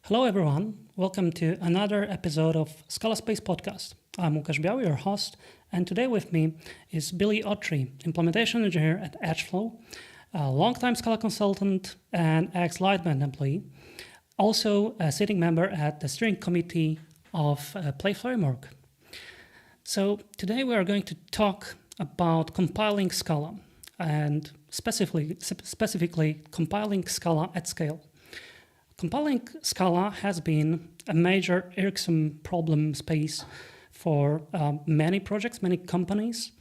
Hello, everyone. Welcome to another episode of Scala Space Podcast. I'm Łukasz Biały, your host, and today with me is Billy Autrey, implementation engineer at Engflow, a longtime Scala consultant and ex-Lightband employee, also a sitting member at the steering committee of Play Framework. So today we are going to talk about compiling Scala and specifically compiling Scala at scale. Compiling Scala has been a major irksome problem space for many projects, many companies.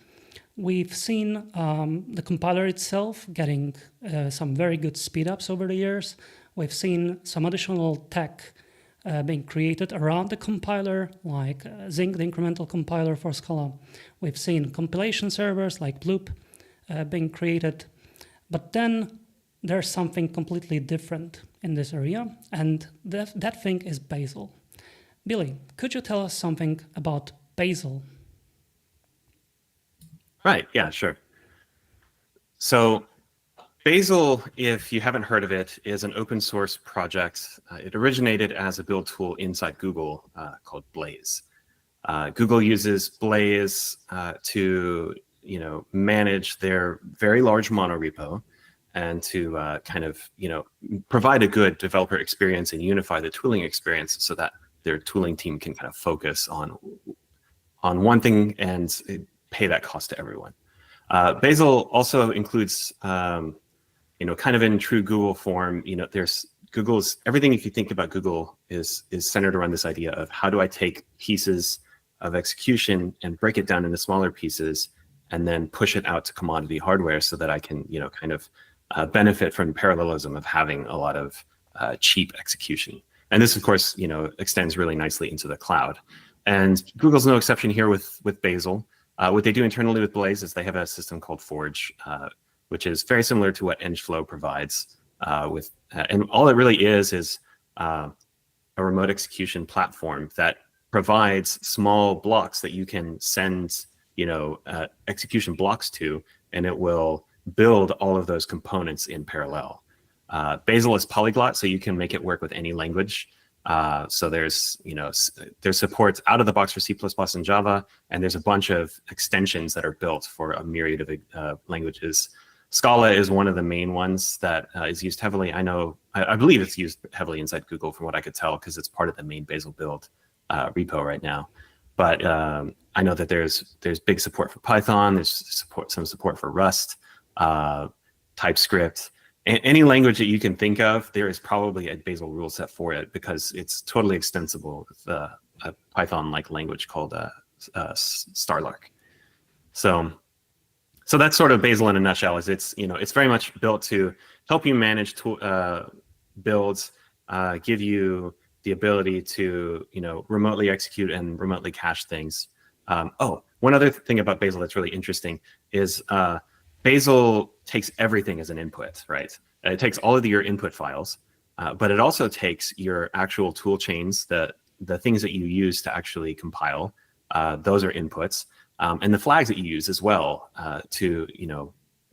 We've seen the compiler itself getting some very good speedups over the years. We've seen some additional tech being created around the compiler, like Zinc, the incremental compiler for Scala. We've seen compilation servers like Bloop being created. But then there's something completely different in this area, and that thing is Bazel. Billy, could you tell us something about Bazel? Right, yeah, sure. So Bazel, if you haven't heard of it, is an open source project. It originated as a build tool inside Google called Blaze. Google uses Blaze to manage their very large monorepo and to provide a good developer experience and unify the tooling experience so that their tooling team can kind of focus on one thing and pay that cost to everyone. Bazel also includes, kind of in true Google form, there's Google's, everything if you think about Google is centered around this idea of how do I take pieces of execution and break it down into smaller pieces and then push it out to commodity hardware so that I can, benefit from parallelism of having a lot of cheap execution. And this, of course, extends really nicely into the cloud. And Google's no exception here with Bazel. What they do internally with Blaze is they have a system called Forge, which is very similar to what Engflow provides. And all it really is a remote execution platform that provides small blocks that you can send, execution blocks to, and it will build all of those components in parallel. Bazel is polyglot, so you can make it work with any language. So there's support out of the box for C++ and Java, and there's a bunch of extensions that are built for a myriad of languages. Scala is one of the main ones that is used heavily. I believe it's used heavily inside Google from what I could tell, because it's part of the main Bazel build repo right now. But I know that there's big support for Python. There's some support for Rust, TypeScript. Any language that you can think of, there is probably a Bazel rule set for it, because it's totally extensible with a Python-like language called Starlark. So that's sort of Bazel in a nutshell. It's very much built to help you manage builds, give you the ability to remotely execute and remotely cache things. One other thing about Bazel that's really interesting is Bazel takes everything as an input, right? It takes all of your input files, but it also takes your actual tool chains, the things that you use to actually compile. Those are inputs, and the flags that you use as well to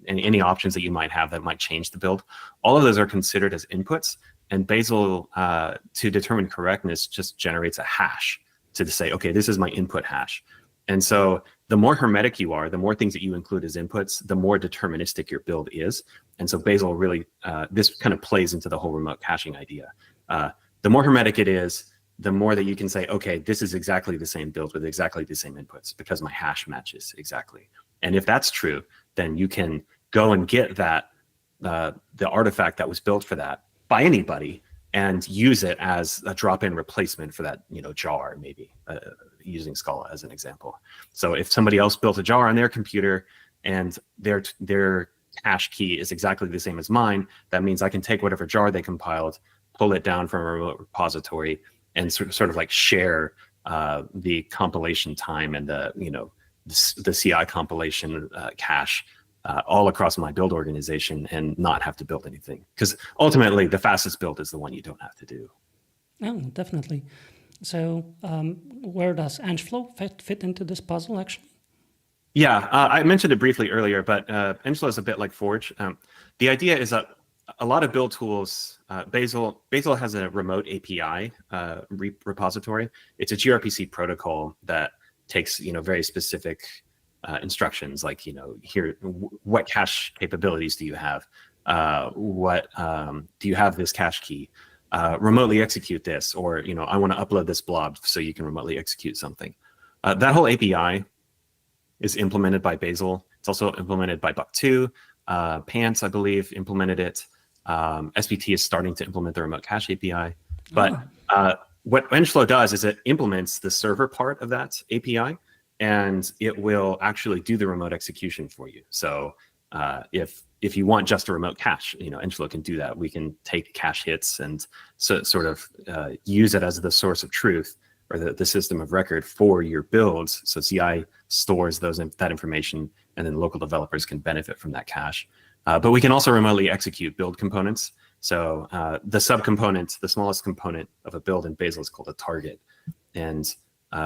any options that you might have that might change the build. All of those are considered as inputs, and Bazel, to determine correctness, just generates a hash to say, okay, this is my input hash. And so the more hermetic you are, the more things that you include as inputs, the more deterministic your build is. And so Bazel really, this kind of plays into the whole remote caching idea. The more hermetic it is, the more that you can say, okay, this is exactly the same build with exactly the same inputs because my hash matches exactly. And if that's true, then you can go and get that, the artifact that was built for that by anybody and use it as a drop-in replacement for that, jar, maybe, using Scala as an example. So if somebody else built a jar on their computer and their hash key is exactly the same as mine, that means I can take whatever jar they compiled, pull it down from a remote repository, and sort of like share the compilation time and the CI compilation cache all across my build organization and not have to build anything. Because ultimately, the fastest build is the one you don't have to do. Oh, definitely. So where does Engflow fit into this puzzle, actually? Yeah, I mentioned it briefly earlier, but Engflow is a bit like Forge. The idea is that a lot of build tools, Bazel has a remote API repository. It's a gRPC protocol that takes very specific instructions, like here, what cache capabilities do you have? What do you have this cache key? Remotely execute this, or I want to upload this blob so you can remotely execute something. That whole API is implemented by Bazel. It's also implemented by Buck2. Pants, I believe, implemented it. SBT is starting to implement the remote cache API. But what Engflow does is it implements the server part of that API, and it will actually do the remote execution for you. So if you want just a remote cache, Engflow can do that. We can take cache hits and sort of use it as the source of truth, or the system of record for your builds. So CI stores that information, and then local developers can benefit from that cache. But we can also remotely execute build components. So the subcomponent, the smallest component of a build in Bazel is called a target. And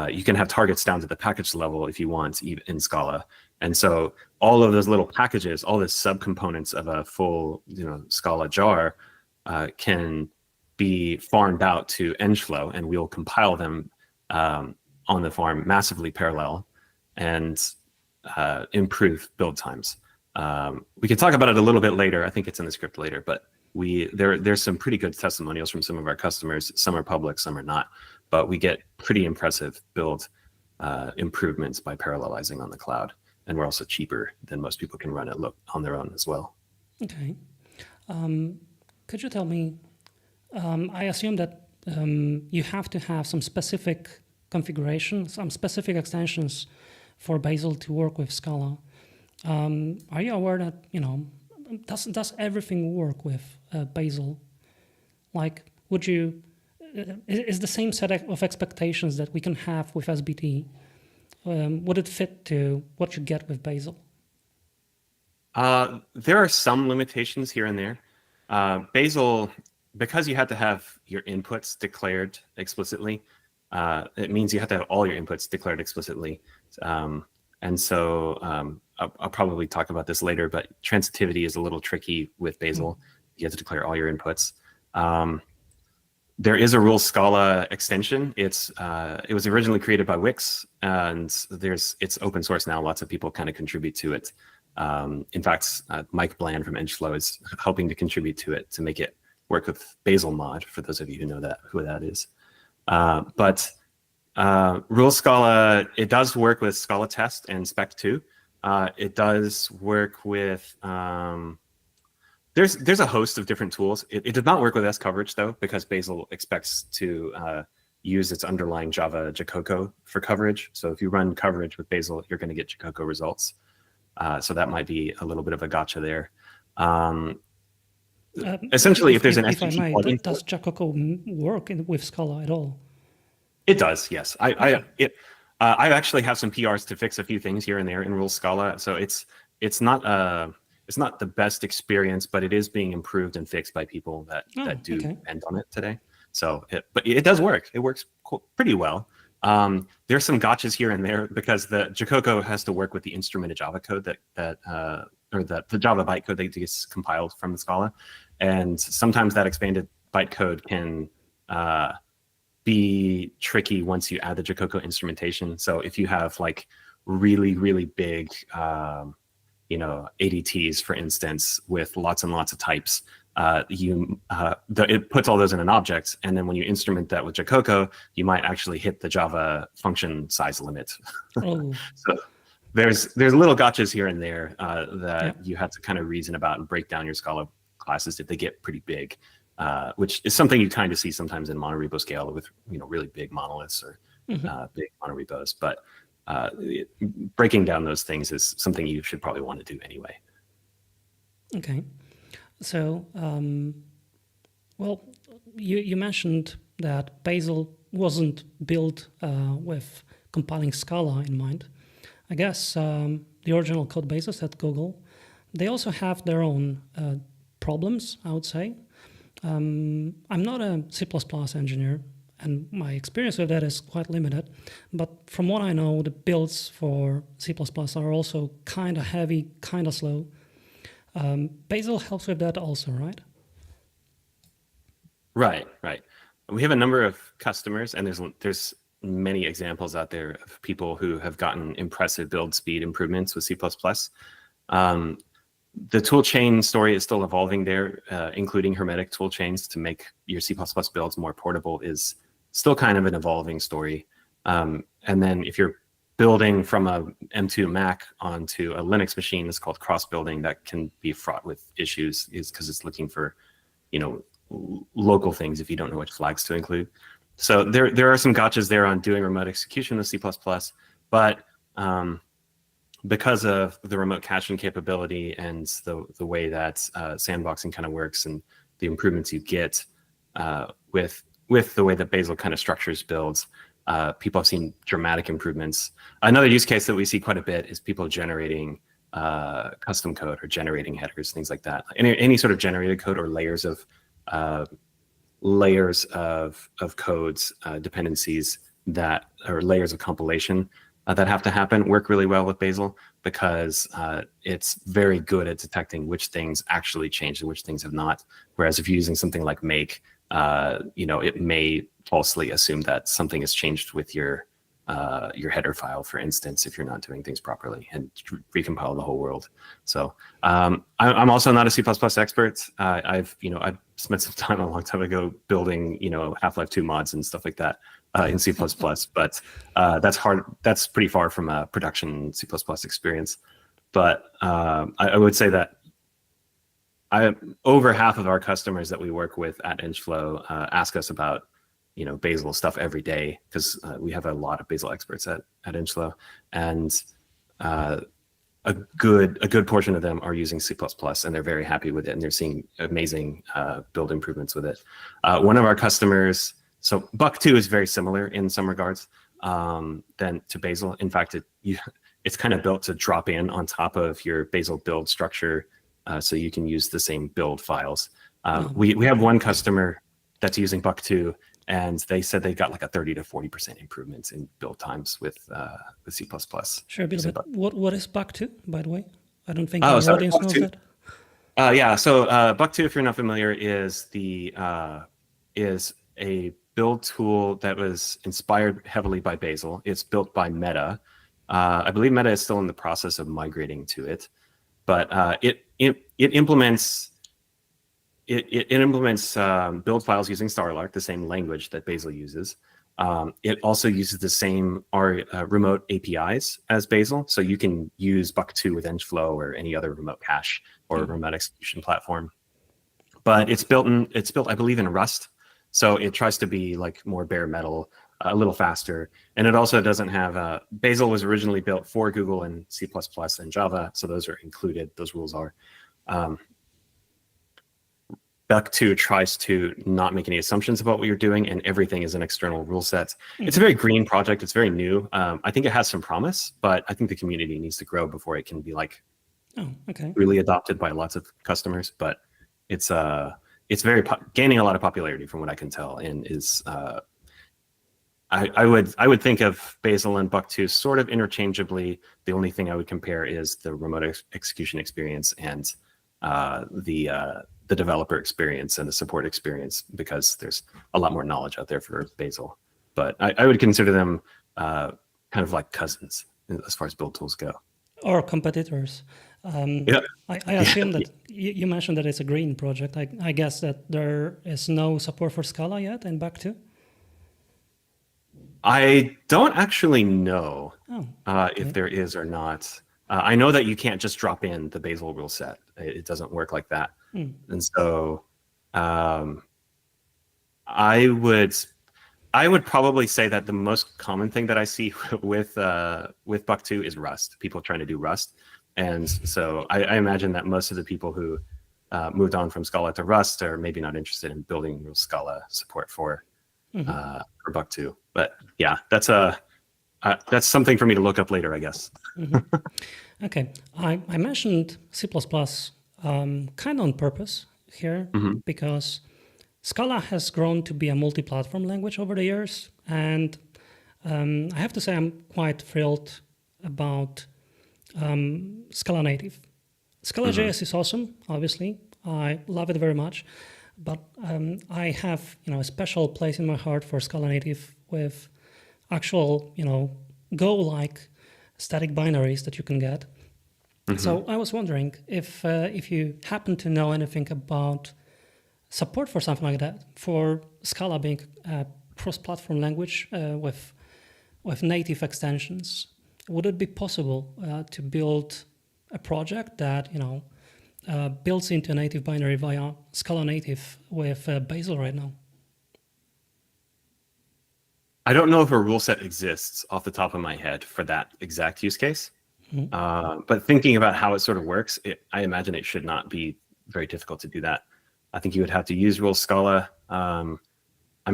you can have targets down to the package level if you want in Scala. And so all of those little packages, all the subcomponents of a full Scala jar can be farmed out to Engflow, and we'll compile them on the farm massively parallel and improve build times. We can talk about it a little bit later. I think it's in the script later, but there's some pretty good testimonials from some of our customers. Some are public, some are not, but we get pretty impressive build improvements by parallelizing on the cloud. And we're also cheaper than most people can run it on their own as well. Okay. Could you tell me, I assume that you have to have some specific configuration, some specific extensions for Bazel to work with Scala. Are you aware that, does everything work with Bazel? Like, is the same set of expectations that we can have with SBT, would it fit to what you get with Bazel? There are some limitations here and there. Bazel, because you had to have your inputs declared explicitly, it means you have to have all your inputs declared explicitly. And so I'll probably talk about this later, but transitivity is a little tricky with Bazel. You have to declare all your inputs. There is a rules Scala extension. It was originally created by Wix, and it's open source now. Lots of people kind of contribute to it. In fact, Mike Bland from Engflow is helping to contribute to it to make it work with Bazel mod, for those of you who know who that is. But rules Scala, it does work with Scala test and spec2. It does work with there's a host of different tools. It does not work with S-coverage though, because Bazel expects to use its underlying Java Jacoco for coverage. So if you run coverage with Bazel, you're going to get Jacoco results. So that might be a little bit of a gotcha there. Essentially, if there's an SVT plugin, does Jacoco work with Scala at all? It does, yes. I actually have some PRs to fix a few things here and there in rules Scala. So it's not the best experience, but it is being improved and fixed by people that do depend on it today. So, but it does work. It works pretty well. There's some gotchas here and there because the Jacoco has to work with the instrumented Java code or the Java bytecode that gets compiled from the Scala, and sometimes that expanded bytecode can be tricky once you add the Jacoco instrumentation. So if you have like really, really big ADTs, for instance, with lots and lots of types, it puts all those in an object, and then when you instrument that with Jacoco, you might actually hit the Java function size limit. Oh. So there's little gotchas here and there that you have to kind of reason about and break down your Scala classes if they get pretty big, which is something you kind of see sometimes in monorepo Scala with really big monoliths or big monorepos. But breaking down those things is something you should probably want to do anyway. Okay. So, you mentioned that Bazel wasn't built with compiling Scala in mind. I guess the original code bases at Google, they also have their own problems, I would say. I'm not a C++ engineer, and my experience with that is quite limited. But from what I know, the builds for C++ are also kind of heavy, kind of slow. Bazel helps with that also, right? Right, right. We have a number of customers, and there's many examples out there of people who have gotten impressive build speed improvements with C++. Um, the tool chain story is still evolving there, including hermetic tool chains to make your C++ builds more portable is still kind of an evolving story. And then if you're building from a M2 Mac onto a Linux machine, it's called cross-building. That can be fraught with issues is because it's looking for, local things if you don't know which flags to include. So there are some gotchas there on doing remote execution with C++, but because of the remote caching capability and the way that sandboxing kind of works and the improvements you get with the way that Bazel kind of structures builds, people have seen dramatic improvements. Another use case that we see quite a bit is people generating custom code or generating headers, things like that. Any sort of generated code or layers of codes, dependencies that, or layers of compilation that have to happen work really well with Bazel because it's very good at detecting which things actually changed and which things have not. Whereas if you're using something like make, it may falsely assume that something has changed with your header file, for instance, if you're not doing things properly and recompile the whole world. So I'm also not a C++ expert. I've spent some time a long time ago building, Half-Life 2 mods and stuff like that in C++, but that's hard. That's pretty far from a production C++ experience. But I would say that over half of our customers that we work with at Engflow ask us about Bazel stuff every day because we have a lot of Bazel experts at Engflow, and a good portion of them are using C++ and they're very happy with it and they're seeing amazing build improvements with it. One of our customers, so Buck 2 is very similar in some regards than to Bazel. In fact, it's kind of built to drop in on top of your Bazel build structure, so you can use the same build files. We have one customer that's using Buck 2, and they said they got like a 30 to 40% improvements in build times with C++. Sure, but what is Buck 2, by the way? I don't think our audience knows that. Yeah, so Buck 2, if you're not familiar, is a build tool that was inspired heavily by Bazel. It's built by Meta. I believe Meta is still in the process of migrating to it, but it implements build files using Starlark, the same language that Bazel uses. It also uses the same remote APIs as Bazel, so you can use Buck 2 with Engflow or any other remote cache or remote execution platform. But it's built, I believe, in Rust, so it tries to be like more bare metal, a little faster. And it also doesn't have Bazel was originally built for Google and C++ and Java, so those are included. Those rules are. Buck 2 tries to not make any assumptions about what you're doing, and everything is an external rule set. It's a very green project. It's very new. I think it has some promise, but I think the community needs to grow before it can be really adopted by lots of customers. But it's very gaining a lot of popularity from what I can tell, and is I would think of Bazel and Buck 2 sort of interchangeably. The only thing I would compare is the remote execution experience and the developer experience and the support experience, because there's a lot more knowledge out there for Bazel. But I would consider them kind of like cousins as far as build tools go. Or competitors. Yeah. I assume that you mentioned that it's a green project. I guess that there is no support for Scala yet in Buck 2? I don't actually know if there is or not. I know that you can't just drop in the Bazel rule set. It doesn't work like that. And so I would probably say that the most common thing that I see with Buck 2 is Rust. People trying to do Rust. And so I imagine that most of the people who moved on from Scala to Rust are maybe not interested in building real Scala support for Buck 2. But yeah, that's something for me to look up later, I guess. Okay, I mentioned C++ kind of on purpose here because Scala has grown to be a multi-platform language over the years, and I have to say I'm quite thrilled about Scala native. Scala.js is awesome, obviously. I love it very much. But I have, a special place in my heart for Scala Native with actual, Go-like static binaries that you can get. So I was wondering if you happen to know anything about support for something like that, for Scala being a cross-platform language with native extensions. Would it be possible to build a project that builds into a native binary via Scala Native with Bazel right now? I don't know if a rule set exists off the top of my head for that exact use case. But thinking about how it sort of works, I imagine it should not be very difficult to do that. I think you would have to use Rule Scala. I'm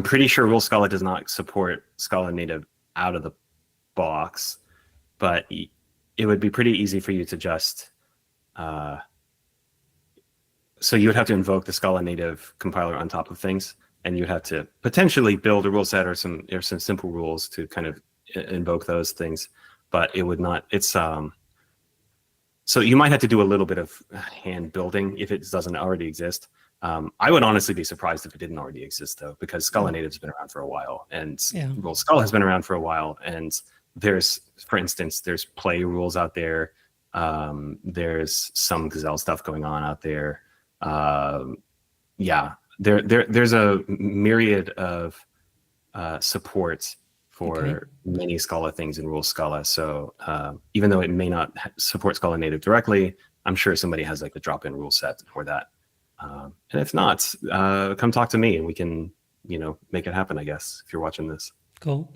pretty sure Rule Scala does not support Scala Native out of the box, but it would be pretty easy for you to just so you would have to invoke the Scala Native compiler on top of things, and you'd have to potentially build a rule set or some simple rules to kind of invoke those things. But it would not. It's so you might have to do a little bit of hand building if it doesn't already exist. I would honestly be surprised if it didn't already exist, though, because Scala Native's been around for a while, and Rule Scala has been around for a while. And there's, for instance, there's play rules out there. There's some Bazel stuff going on out there. There's a myriad of support for many Scala things in Rule Scala. So even though it may not support Scala Native directly, I'm sure somebody has like the drop-in rule set for that. And if not, come talk to me and we can, make it happen, I guess, if you're watching this. Cool.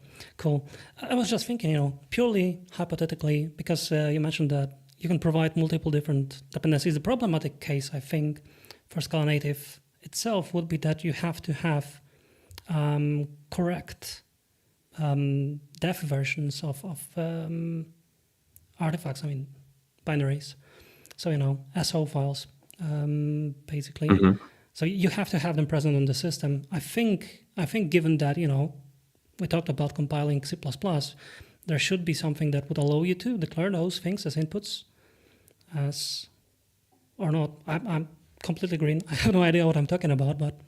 I was just thinking, purely hypothetically, because you mentioned that you can provide multiple different dependencies. The problematic case, I think, for Scala Native itself would be that you have to have correct def versions of artifacts, binaries. So, SO files, basically. So you have to have them present on the system. I think given that, we talked about compiling C++, there should be something that would allow you to declare those things as inputs, or not. I'm completely green. I have no idea what I'm talking about, but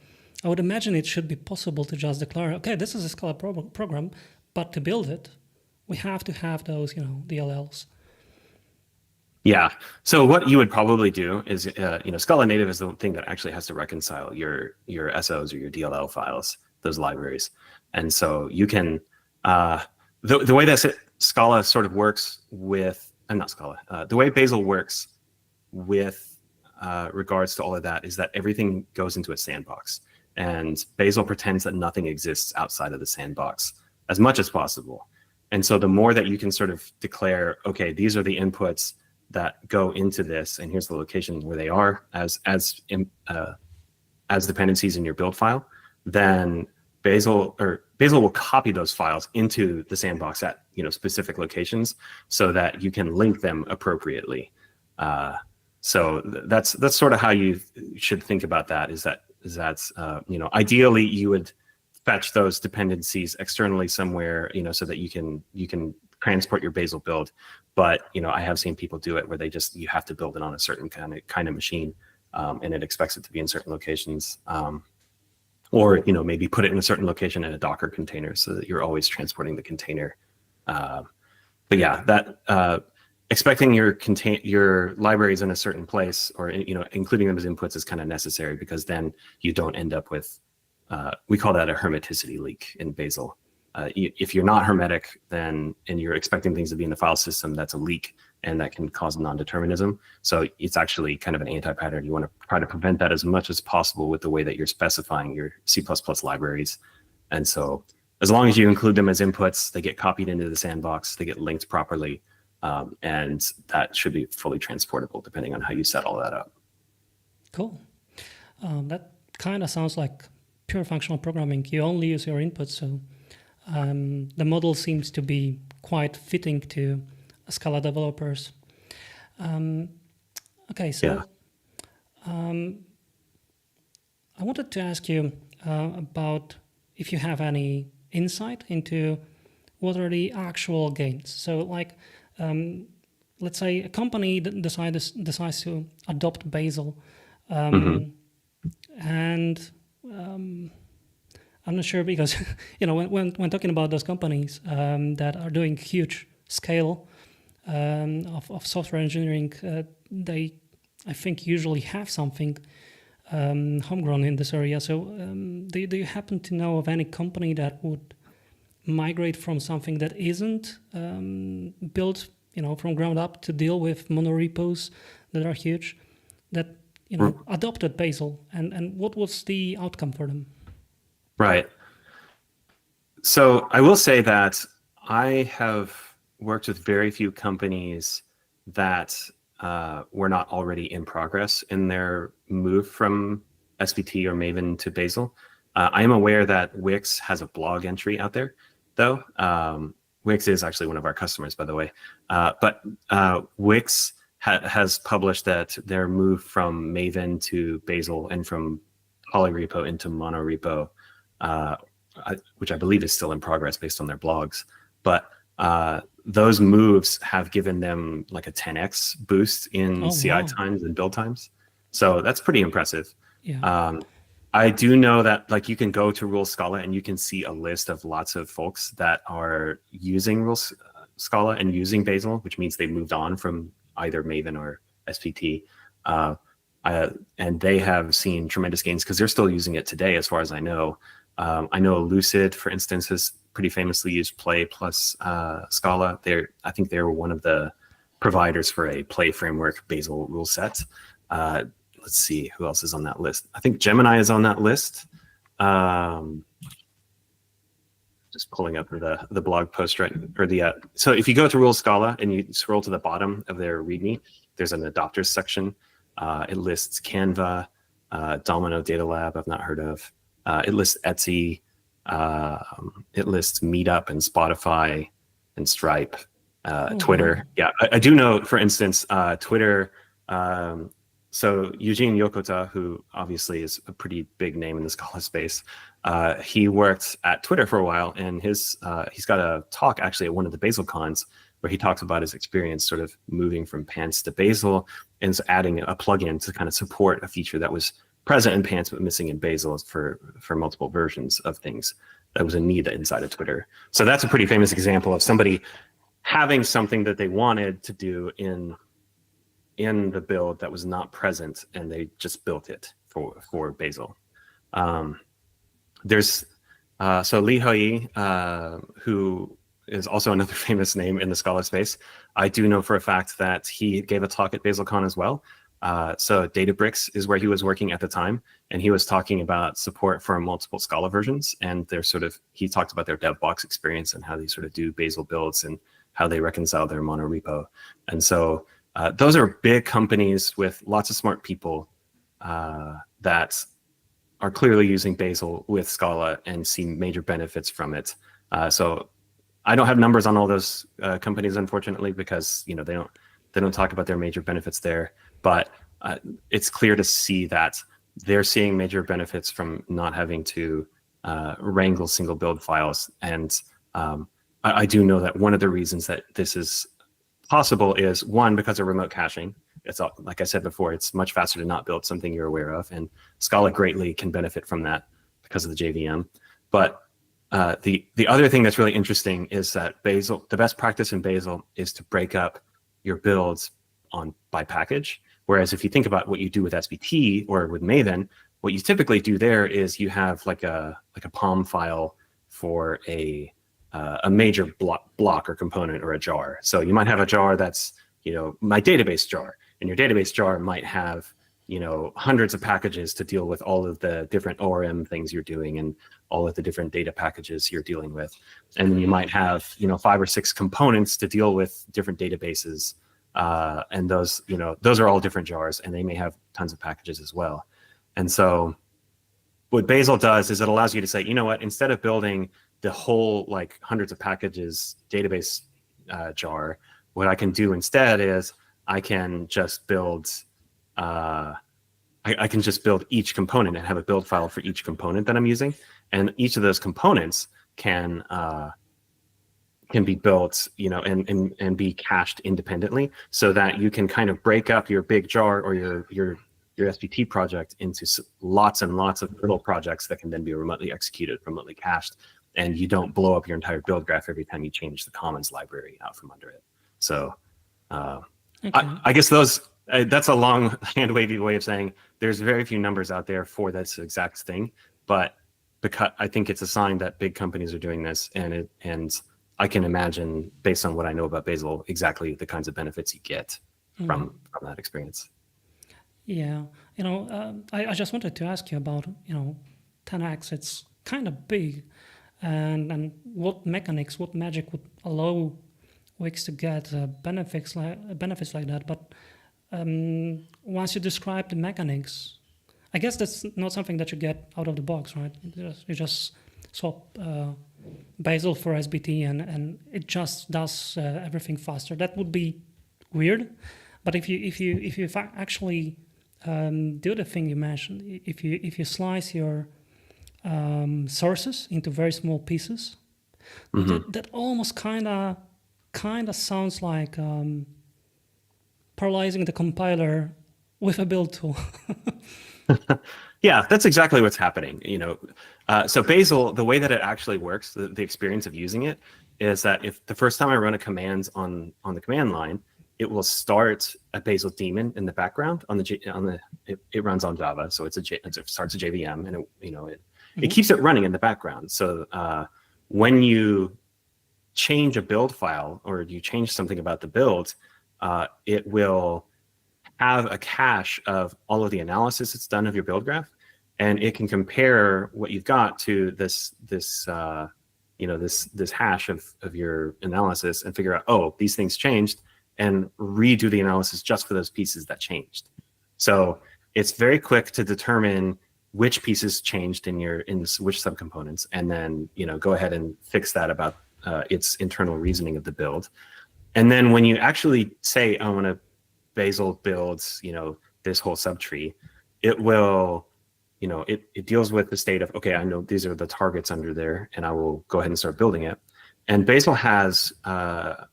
I would imagine it should be possible to just declare, okay, this is a Scala program, but to build it, we have to have those, DLLs. Yeah. So what you would probably do is, Scala Native is the thing that actually has to reconcile your SOs or your DLL files, those libraries. And so you can, the way that Scala sort of works with, not Scala, the way Bazel works with regards to all of that is that everything goes into a sandbox. And Bazel pretends that nothing exists outside of the sandbox as much as possible. And so the more that you can sort of declare, okay, these are the inputs that go into this, and here's the location where they are as dependencies in your build file, then Bazel will copy those files into the sandbox at specific locations so that you can link them appropriately. So that's sort of how you should think about that. Is that ideally you would fetch those dependencies externally somewhere, so that you can transport your Bazel build. But I have seen people do it where you have to build it on a certain kind of machine, and it expects it to be in certain locations, or maybe put it in a certain location in a Docker container so that you're always transporting the container. But yeah, that expecting your libraries in a certain place, or including them as inputs, is kind of necessary, because then you don't end up with we call that a hermeticity leak in Bazel. If you're not hermetic, and you're expecting things to be in the file system, that's a leak, and that can cause non-determinism. So it's actually kind of an anti-pattern. You want to try to prevent that as much as possible with the way that you're specifying your C++ libraries. And so as long as you include them as inputs, they get copied into the sandbox, they get linked properly, and that should be fully transportable depending on how you set all that up. Cool. That kind of sounds like pure functional programming. You only use your inputs, so the model seems to be quite fitting to Scala developers. Okay, so I wanted to ask you about if you have any insight into what are the actual gains. So, like, let's say a company decides to adopt Bazel. And I'm not sure because, when talking about those companies that are doing huge scale of software engineering, they, I think, usually have something homegrown in this area. So do you happen to know of any company that would migrate from something that isn't built, from ground up to deal with monorepos that are huge, that, adopted Bazel, and what was the outcome for them? Right. So I will say that I have worked with very few companies that were not already in progress in their move from SVT or Maven to Bazel. I am aware that Wix has a blog entry out there, though. Wix is actually one of our customers, by the way. But Wix has published that their move from Maven to Bazel and from polyrepo into monorepo, which I believe is still in progress based on their blogs. But those moves have given them like a 10x boost in CI times and build times. So that's pretty impressive. Yeah. I do know that like you can go to Rule Scala and you can see a list of lots of folks that are using Rule Scala and using Bazel, which means they moved on from either Maven or SVT. And they have seen tremendous gains because they're still using it today, as far as I know. I know Lucid, for instance, has pretty famously used Play plus Scala. I think they're one of the providers for a Play framework Bazel rule set. Let's see who else is on that list. I think Gemini is on that list. Just pulling up the blog post right, or the so if you go to Rule Scala and you scroll to the bottom of their README, there's an adopters section. It lists Canva, Domino Data Lab, I've not heard of. It lists Etsy. It lists Meetup and Spotify and Stripe, Twitter. Wow. Yeah, I do know, for instance, Twitter. So Eugene Yokota, who obviously is a pretty big name in the Scala space, he worked at Twitter for a while, and he's got a talk actually at one of the Bazel cons where he talks about his experience sort of moving from Pants to Bazel and adding a plugin to kind of support a feature that was present in Pants but missing in Bazel for multiple versions of things. That was a need inside of Twitter. So that's a pretty famous example of somebody having something that they wanted to do in the build that was not present, and they just built it for Bazel. There's so Li Hoi, who is also another famous name in the Scala space. I do know for a fact that he gave a talk at BazelCon as well. So Databricks is where he was working at the time, and he was talking about support for multiple Scala versions, and he talked about their DevBox experience and how they sort of do Bazel builds and how they reconcile their monorepo. And so those are big companies with lots of smart people that are clearly using Bazel with Scala and see major benefits from it. So I don't have numbers on all those companies, unfortunately, because they don't talk about their major benefits there. But it's clear to see that they're seeing major benefits from not having to wrangle single build files. And I do know that one of the reasons that this is possible is, one, because of remote caching. It's like I said before, it's much faster to not build something you're aware of, and Scala greatly can benefit from that because of the JVM. But the other thing that's really interesting is that Bazel, the best practice in Bazel is to break up your builds by package. Whereas if you think about what you do with SVT or with Maven, what you typically do there is you have like a POM file for a major block or component or a jar. So you might have a jar that's my database jar, and your database jar might have hundreds of packages to deal with all of the different ORM things you're doing and all of the different data packages you're dealing with. And then you might have 5 or 6 components to deal with different databases. And those are all different jars, and they may have tons of packages as well. And so what Bazel does is it allows you to say, instead of building the whole hundreds of packages database jar, what I can do instead is I can just build I can just build each component and have a build file for each component that I'm using, and each of those components can be built, and be cached independently, so that you can kind of break up your big jar or your your SBT project into lots and lots of little projects that can then be remotely executed, remotely cached, and you don't blow up your entire build graph every time you change the commons library out from under it. So I guess that's a long hand wavy way of saying there's very few numbers out there for this exact thing, but because I think it's a sign that big companies are doing this, and I can imagine, based on what I know about Bazel, exactly the kinds of benefits you get from that experience. Yeah, I just wanted to ask you about 10x. It's kind of big, and what mechanics, what magic would allow Wix to get benefits like that. But once you describe the mechanics, I guess that's not something that you get out of the box, right? You just swap Bazel for SBT, and it just does everything faster. That would be weird, but if you actually do the thing you mentioned, if you slice your sources into very small pieces, that almost kind of sounds like parallelizing the compiler with a build tool. Yeah, that's exactly what's happening. So Bazel, the way that it actually works, the experience of using it is that if the first time I run a command on the command line, it will start a Bazel daemon in the background it runs on Java, so it starts a JVM, and it keeps it running in the background. So when you change a build file or you change something about the build, it will have a cache of all of the analysis it's done of your build graph, and it can compare what you've got to this hash of your analysis and figure out, oh, these things changed, and redo the analysis just for those pieces that changed. So it's very quick to determine which pieces changed in which subcomponents, and then go ahead and fix that about its internal reasoning of the build. And then when you actually say, I want to Bazel builds, this whole subtree, it will, it deals with the state of, okay, I know these are the targets under there, and I will go ahead and start building it. And Bazel has a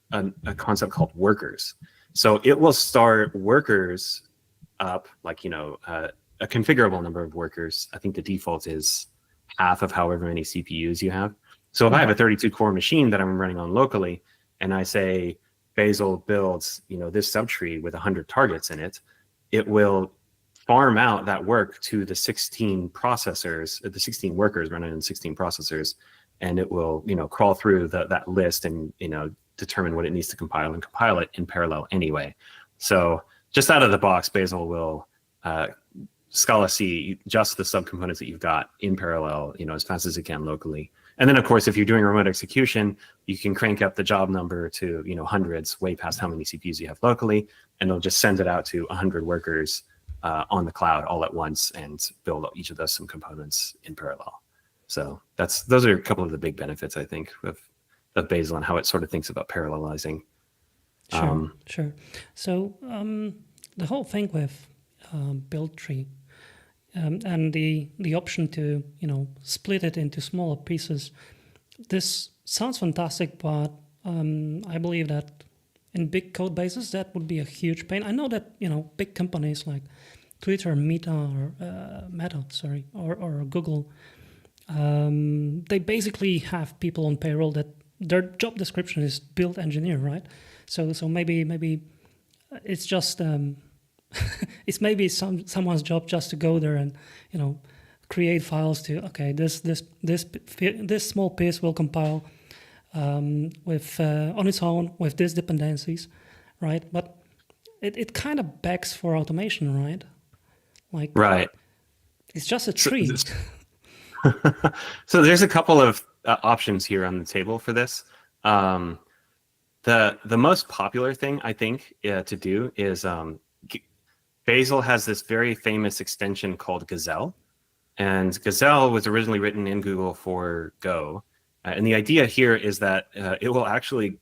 concept called workers. So it will start workers up, like, a configurable number of workers. I think the default is half of however many CPUs you have. So if I have a 32 core machine that I'm running on locally, and I say, Bazel builds, this subtree with 100 targets in it, it will farm out that work to the 16 processors, the 16 workers running in 16 processors, and it will, crawl through that list and, determine what it needs to compile and compile it in parallel anyway. So just out of the box, Bazel will Scala C just the subcomponents that you've got in parallel, as fast as it can locally. And then, of course, if you're doing remote execution, you can crank up the job number to hundreds, way past how many CPUs you have locally, and it'll just send it out to 100 workers on the cloud all at once and build each of those some components in parallel. So those are a couple of the big benefits, I think, of Bazel and how it sort of thinks about parallelizing. Sure. So the whole thing with build tree. And the option to split it into smaller pieces. This sounds fantastic, but I believe that in big code bases that would be a huge pain. I know that big companies like Twitter, or Google, they basically have people on payroll that their job description is build engineer, right? So maybe it's just. It's maybe someone's job just to go there and create files to this small piece will compile with on its own with these dependencies, right? But it kind of begs for automation, right? Like right, it's just a tree. So there's a couple of options here on the table for this. The most popular thing I think to do is Bazel has this very famous extension called Gazelle, and Gazelle was originally written in Google for Go, and the idea here is that it will actually,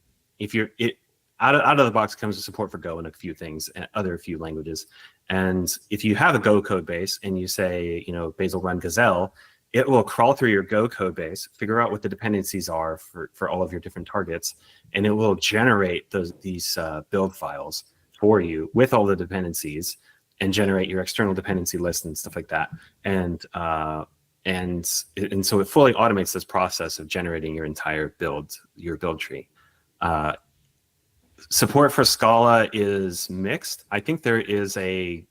out of the box comes with support for Go and a few things, and a few languages, and if you have a Go code base and you say Bazel run Gazelle, it will crawl through your Go code base, figure out what the dependencies are for all of your different targets, and it will generate these build files for you with all the dependencies. generate your external dependency list and stuff like that. And so it fully automates this process of generating your entire build tree. Support for Scala is mixed. I think there's a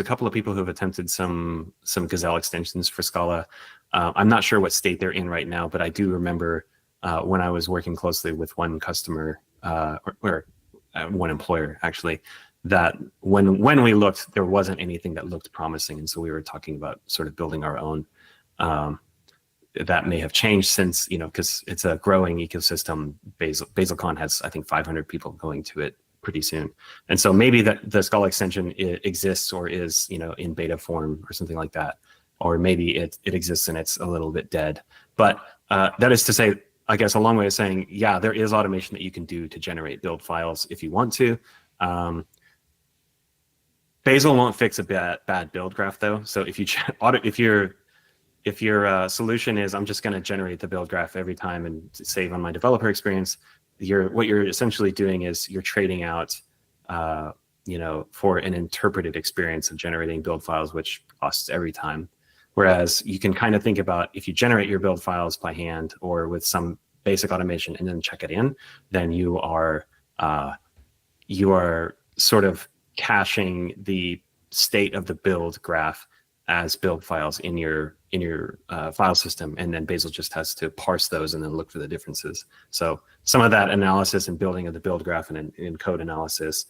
couple of people who have attempted some Bazel extensions for Scala. I'm not sure what state they're in right now, but I do remember when I was working closely with one customer or one employer actually, that when we looked, there wasn't anything that looked promising, and so we were talking about sort of building our own. That may have changed since, because it's a growing ecosystem. BazelCon has, I think, 500 people going to it pretty soon, and so maybe that the Scala extension exists or is in beta form or something like that, or maybe it exists and it's a little bit dead. But that is to say, I guess a long way of saying, yeah, there is automation that you can do to generate build files if you want to. Bazel won't fix a bad build graph though. So if your solution is I'm just going to generate the build graph every time and save on my developer experience, what you're essentially doing is you're trading out, for an interpreted experience of generating build files, which costs every time. Whereas you can kind of think about if you generate your build files by hand or with some basic automation and then check it in, then you are sort of caching the state of the build graph as build files in your file system, and then Bazel just has to parse those and then look for the differences. So some of that analysis and building of the build graph and in code analysis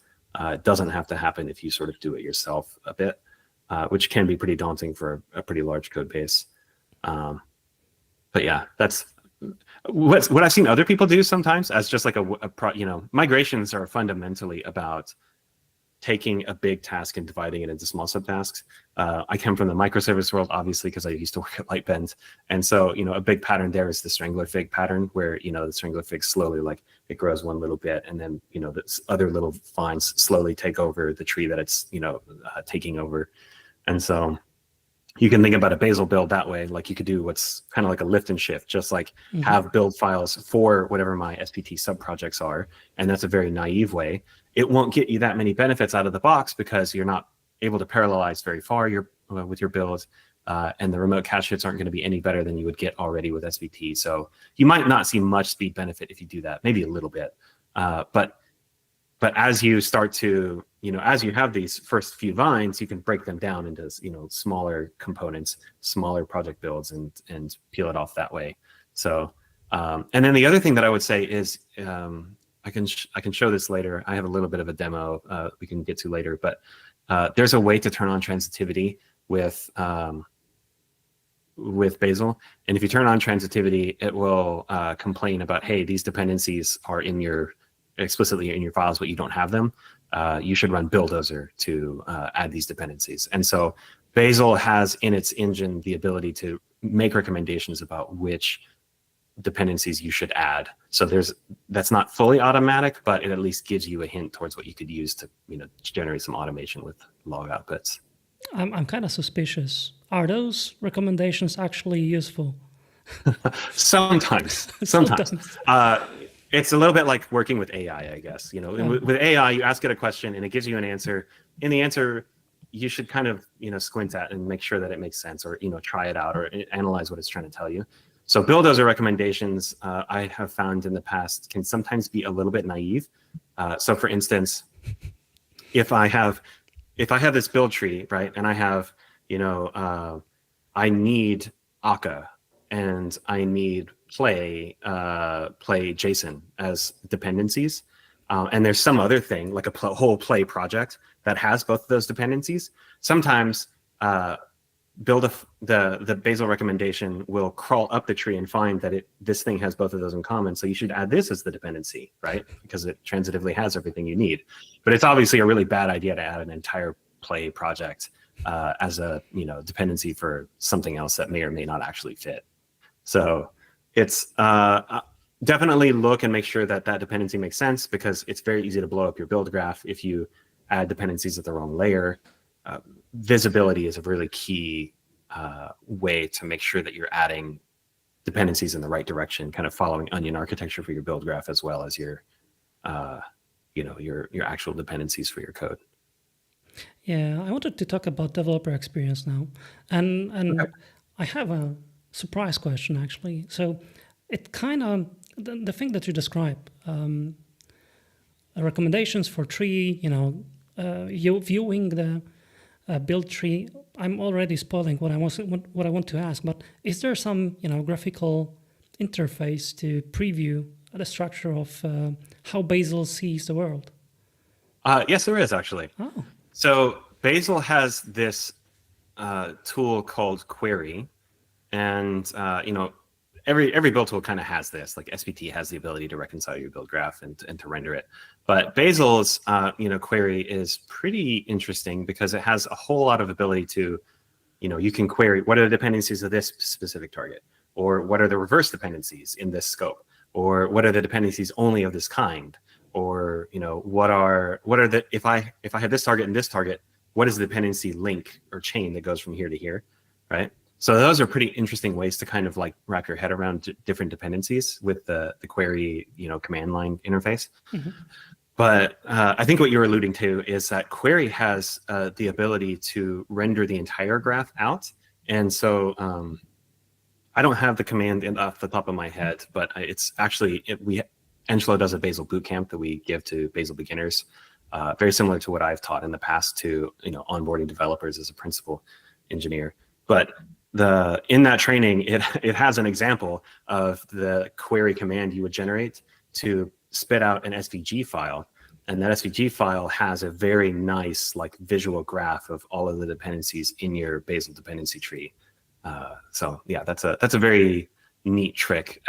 doesn't have to happen if you sort of do it yourself a bit, which can be pretty daunting for a pretty large code base. But yeah, that's what I've seen other people do sometimes as just like migrations are fundamentally about taking a big task and dividing it into small subtasks. I come from the microservice world, obviously, because I used to work at Lightbend. And so, a big pattern there is the strangler fig pattern where, the strangler fig slowly, like it grows one little bit and then, the other little vines slowly take over the tree that it's, taking over. And so you can think about a Bazel build that way. Like you could do what's kind of like a lift and shift, just like have build files for whatever my SPT subprojects are. And that's a very naive way. It won't get you that many benefits out of the box because you're not able to parallelize very far with your build. And the remote cache hits aren't going to be any better than you would get already with SPT. So you might not see much speed benefit if you do that, maybe a little bit. But as you start to, as you have these first few vines, you can break them down into, smaller components, smaller project builds, and peel it off that way. So, and then the other thing that I would say is, I can show this later. I have a little bit of a demo we can get to later, but there's a way to turn on transitivity with Bazel. And if you turn on transitivity, it will complain about, hey, these dependencies are explicitly in your files, but you don't have them. You should run bulldozer to add these dependencies. And so Bazel has in its engine the ability to make recommendations about which dependencies you should add. So that's not fully automatic, but it at least gives you a hint towards what you could use to generate some automation with log outputs. I'm kind of suspicious. Are those recommendations actually useful? Sometimes. It's a little bit like working with AI, I guess. With AI, you ask it a question and it gives you an answer. In the answer, you should kind of squint at and make sure that it makes sense, or try it out or analyze what it's trying to tell you. So bulldozer recommendations, I have found in the past, can sometimes be a little bit naive. So for instance, if I have this build tree, right, and I have I need Akka and I need play JSON as dependencies, and there's some other thing like a whole play project that has both of those dependencies. Sometimes the Bazel recommendation will crawl up the tree and find that this thing has both of those in common. So you should add this as the dependency, right? Because it transitively has everything you need. But it's obviously a really bad idea to add an entire play project as a dependency for something else that may or may not actually fit. So it's definitely look and make sure that dependency makes sense, because it's very easy to blow up your build graph if you add dependencies at the wrong layer. Visibility is a really key way to make sure that you're adding dependencies in the right direction, kind of following onion architecture for your build graph as well as your actual dependencies for your code. Yeah, I wanted to talk about developer experience now, and Okay. I have a surprise question actually. So it kind of the thing that you describe, recommendations for tree, you viewing the build tree. I'm already spoiling what I want to ask, but is there some graphical interface to preview the structure of how Bazel sees the world? Yes, there is actually. Oh, So Bazel has this tool called Query, and every build tool kind of has this. Like SVT has the ability to reconcile your build graph and to render it, but Bazel's Query is pretty interesting because it has a whole lot of ability to, you can query what are the dependencies of this specific target, or what are the reverse dependencies in this scope, or what are the dependencies only of this kind, or what are the if I have this target and this target, what is the dependency link or chain that goes from here to here, right? So those are pretty interesting ways to kind of like wrap your head around different dependencies with the query command line interface. mm-hmm. But I think what you're alluding to is that query has the ability to render the entire graph out. And so I don't have the command off the top of my head, but it's actually, Engflow does a Bazel bootcamp that we give to Bazel beginners, very similar to what I've taught in the past to onboarding developers as a principal engineer. But in that training, it has an example of the query command you would generate to spit out an SVG file, and that SVG file has a very nice like visual graph of all of the dependencies in your Bazel dependency tree. So yeah, that's a very neat trick.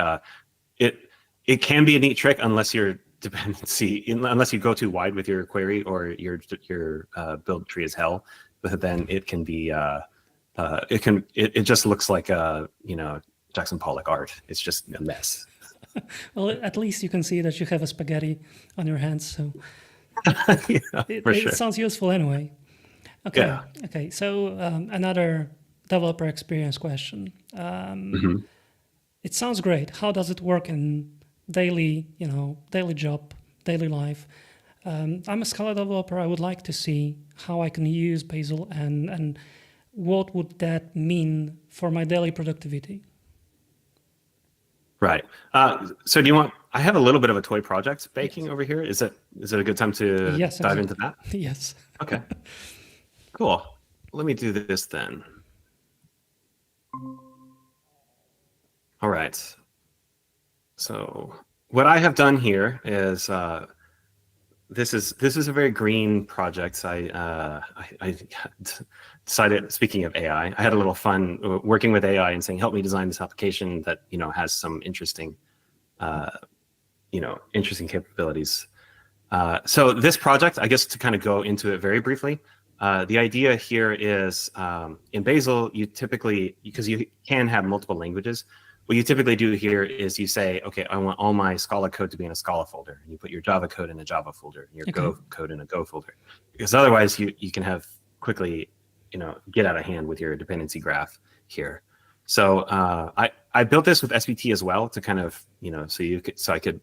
It can be a neat trick unless your dependency, unless you go too wide with your query or your build tree is hell. But then it can be it just looks like Jackson Pollock art. It's just a mess. Well, at least you can see that you have a spaghetti on your hands, so Yeah, for sure. it sounds useful anyway. Okay, Yeah. okay. So another developer experience question. Mhm. It sounds great. How does it work in daily job, daily life? I'm a Scala developer. I would like to see how I can use Bazel and what would that mean for my daily productivity. Right. So do you want? I have a little bit of a toy project baking Yes. over here. Is it a good time to Yes, dive into exactly. that? Yes. Okay. Cool. Let me do this then. All right. So what I have done here is this is a very green project. I decided, speaking of AI, I had a little fun working with AI and saying, help me design this application that has some interesting interesting capabilities. So this project, I guess, to kind of go into it very briefly, the idea here is in Bazel, you typically, because you can have multiple languages, what you typically do here is you say, okay, I want all my Scala code to be in a Scala folder. And you put your Java code in a Java folder, and your Go code in a Go folder. Because otherwise you can have quickly, get out of hand with your dependency graph here. So I built this with SVT as well to kind of, so I could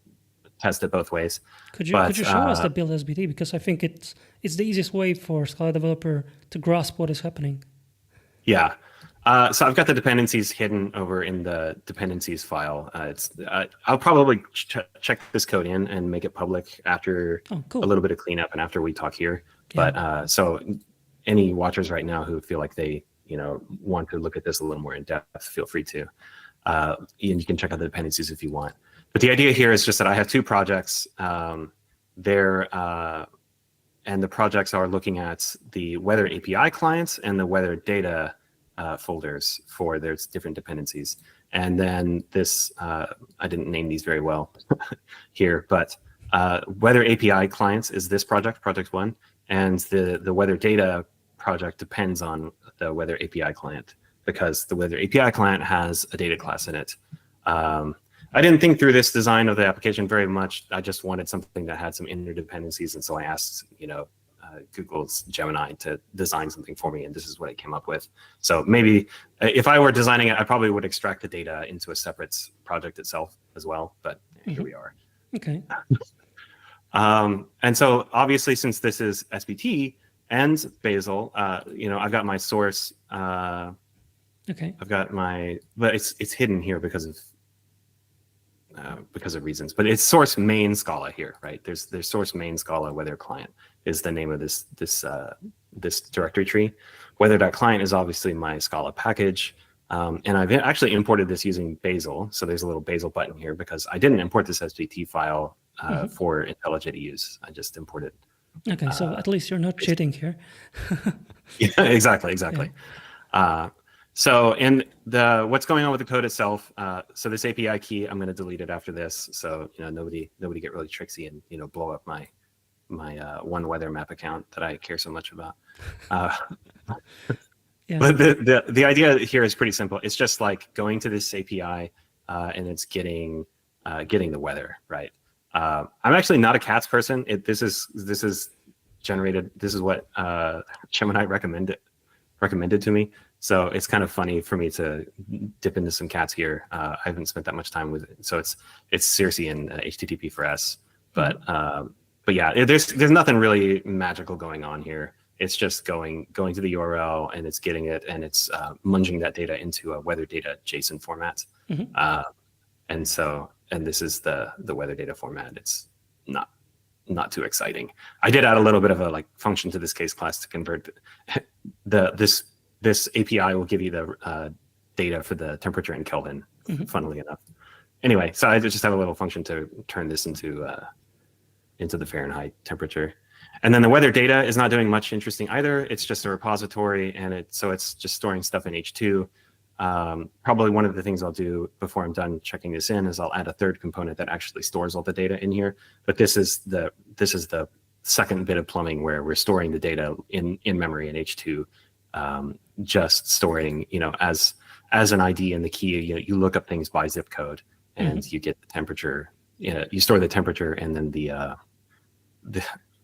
test it both ways. Could you show us the build SBT, because I think it's the easiest way for Scala developer to grasp what is happening. Yeah. So I've got the dependencies hidden over in the dependencies file. I'll probably check this code in and make it public after cool. a little bit of cleanup and after we talk here. Yeah. But so any watchers right now who feel like they want to look at this a little more in depth, feel free to. And you can check out the dependencies if you want. But the idea here is just that I have two projects. And the projects are looking at the weather API clients and the weather data folders for their different dependencies. And then this, I didn't name these very well here, but weather API clients is this project, project one, and the weather data project depends on the weather API client because the weather API client has a data class in it. I didn't think through this design of the application very much. I just wanted something that had some interdependencies, and so I asked, Google's Gemini to design something for me, and this is what it came up with. So maybe if I were designing it, I probably would extract the data into a separate project itself as well, but here we are. Okay. And so obviously, since this is SVT, and Bazel. I've got my source. Okay. I've got but it's hidden here because of reasons. But it's source main Scala here, right? There's source main Scala weather client is the name of this directory tree. Weather.client is obviously my Scala package. And I've actually imported this using Bazel. So there's a little Bazel button here because I didn't import this SVT file for IntelliJ to use. I just imported. Okay, so at least you're not cheating here. Yeah, exactly. Yeah. What's going on with the code itself? So this API key, I'm going to delete it after this. So nobody get really tricksy and blow up my one weather map account that I care so much about. Yeah. But the idea here is pretty simple. It's just like going to this API and it's getting the weather, right? I'm actually not a cats person. This is generated. This is what Gemini recommended to me. So it's kind of funny for me to dip into some cats here. I haven't spent that much time with it. So it's seriously in HTTP for S. But yeah, there's nothing really magical going on here. It's just going to the URL and it's getting it and it's munging that data into a weather data JSON format. And this is the weather data format. It's not too exciting. I did add a little bit of a function to this case class to convert this API will give you the data for the temperature in Kelvin, funnily enough. Anyway, so I just have a little function to turn this into the Fahrenheit temperature. And then the weather data is not doing much interesting either. It's just a repository, and it's just storing stuff in H2. Probably one of the things I'll do before I'm done checking this in is I'll add a third component that actually stores all the data in here. But this is the second bit of plumbing where we're storing the data in memory in H2, just storing as an ID in the key. You look up things by zip code, and you get the temperature. You store the temperature, and then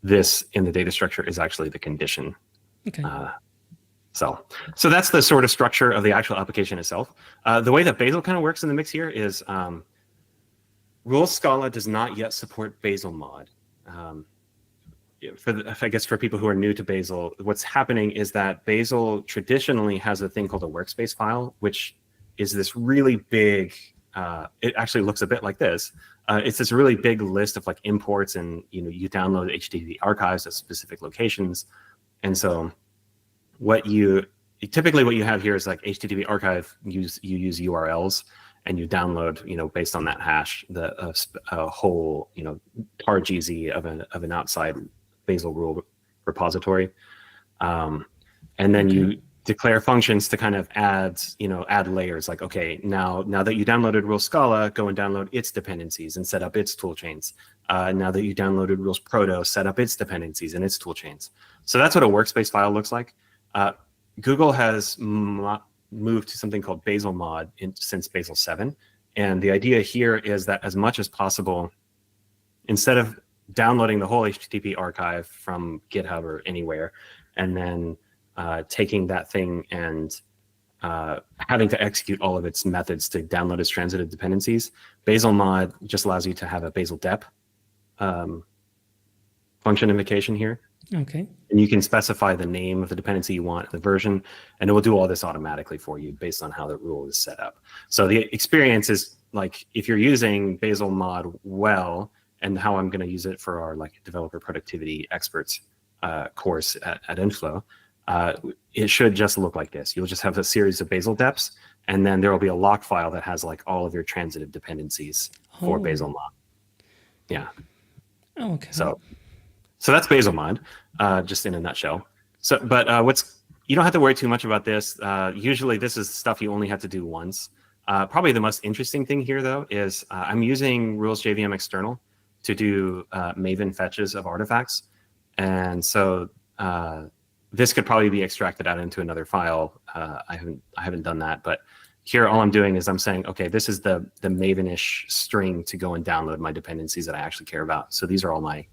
this in the data structure is actually the condition. Okay. So that's the sort of structure of the actual application itself. The way that Bazel kind of works in the mix here is Rules Scala does not yet support Bazel mod. I guess for people who are new to Bazel, what's happening is that Bazel traditionally has a thing called a workspace file, which is this really big. It actually looks a bit like this. It's this really big list of imports, and you download HTTP archives at specific locations. And so what you have here is HTTP archive. You use URLs, and you download based on that hash a whole tar GZ of an outside Bazel rule repository, and then you declare functions to kind of add layers. Okay, now that you downloaded Rules Scala, go and download its dependencies and set up its tool chains. Now that you downloaded Rules Proto, set up its dependencies and its tool chains. So that's what a workspace file looks like. Google has moved to something called Bazel mod since Bazel 7. And the idea here is that as much as possible, instead of downloading the whole HTTP archive from GitHub or anywhere, and then taking that thing and having to execute all of its methods to download its transitive dependencies, Bazel mod just allows you to have a Bazel dep function invocation here. Okay. And you can specify the name of the dependency you want, the version, and it will do all this automatically for you based on how the rule is set up. So the experience is if you're using Bazel mod well, and how I'm going to use it for our developer productivity experts course at Engflow, it should just look like this. You'll just have a series of Bazel deps, and then there will be a lock file that has all of your transitive dependencies for Bazel mod. Yeah. Oh, okay. So that's Bazel mod, just in a nutshell. So, but you don't have to worry too much about this. Usually, this is stuff you only have to do once. Probably the most interesting thing here, though, is I'm using Rules JVM external to do Maven fetches of artifacts, and so this could probably be extracted out into another file. I haven't done that, but here all I'm doing is I'm saying, okay, this is the Mavenish string to go and download my dependencies that I actually care about. So these are all my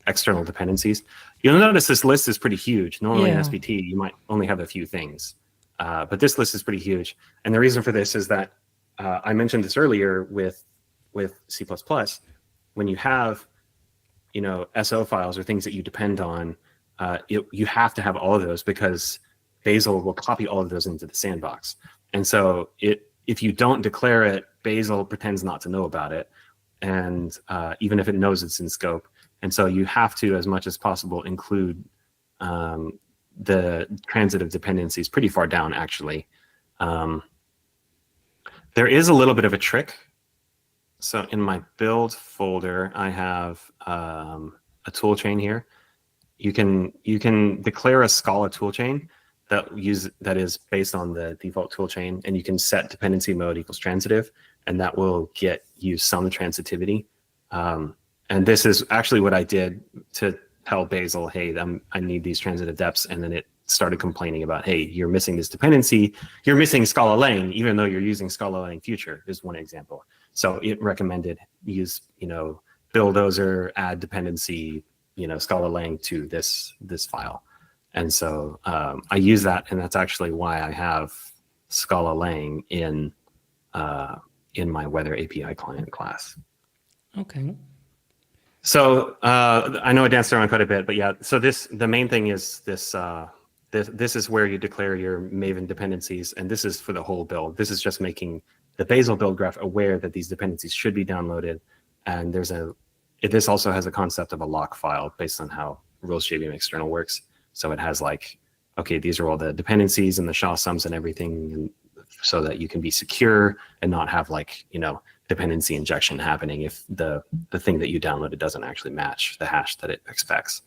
external dependencies. You'll notice this list is pretty huge. Normally in SVT, you might only have a few things, but this list is pretty huge. And the reason for this is that I mentioned this earlier with C++. When you have SO files or things that you depend on, you have to have all of those because Bazel will copy all of those into the sandbox. And so if you don't declare it, Bazel pretends not to know about it, and even if it knows it's in scope. And so you have to, as much as possible, include the transitive dependencies pretty far down, actually. There is a little bit of a trick. So in my build folder, I have a tool chain here. You can declare a Scala toolchain that is based on the default toolchain, and you can set dependency mode equals transitive, and that will get you some transitivity. And this is actually what I did to tell Bazel, hey, I need these transitive depths, and then it started complaining about, hey, you're missing this dependency, you're missing Scala lang, even though you're using Scala lang future, is one example. So it recommended use, bulldozer, add dependency, Scala lang to this file. And so I use that, and that's actually why I have Scala lang in my weather API client class. Okay. So I know I danced around quite a bit, but yeah. So the main thing is this. This is where you declare your Maven dependencies, and this is for the whole build. This is just making the Bazel build graph aware that these dependencies should be downloaded. And this also has a concept of a lock file based on how rules JVM external works. So it has like, okay, these are all the dependencies and the SHA sums and everything, and so that you can be secure and not have like, dependency injection happening if the thing that you downloaded doesn't actually match the hash that it expects.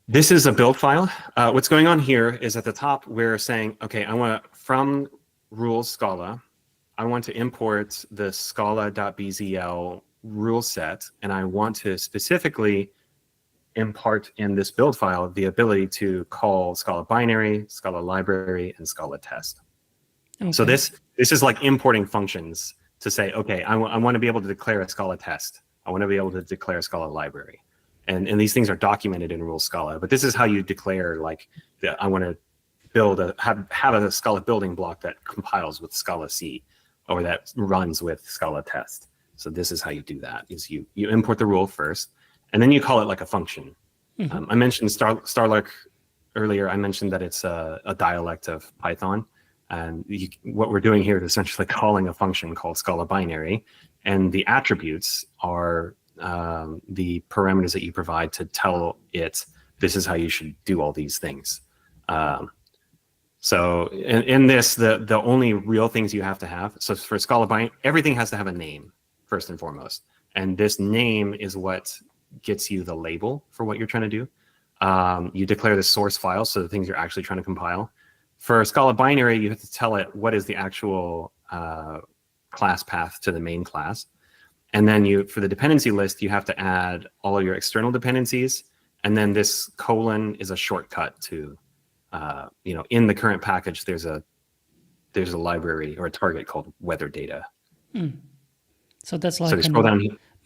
This is a build file. What's going on here is at the top, we're saying, okay, I want from rules Scala, I want to import the scala.bzl rule set, and I want to specifically impart in this build file the ability to call Scala binary, Scala library, and Scala test. Okay. So this is like importing functions to say, okay, I want to be able to declare a Scala test. I want to be able to declare a Scala library. And these things are documented in rules Scala, but this is how you declare, like, I want to have a Scala building block that compiles with Scala C, or that runs with Scala test. So this is how you do that, is you import the rule first, and then you call it like a function. Mm-hmm. I mentioned Starlark earlier. I mentioned that it's a dialect of Python. And what we're doing here is essentially calling a function called Scala binary, and the attributes are the parameters that you provide to tell it this is how you should do all these things. So in this, the only real things you have to have, so for Scala binary, everything has to have a name first and foremost, and this name is what gets you the label for what you're trying to do. You declare the source file, so the things you're actually trying to compile. For Scala binary, you have to tell it what is the actual class path to the main class. And then for the dependency list, you have to add all of your external dependencies. And then this colon is a shortcut to, in the current package, there's a library or a target called weather data. So that's like a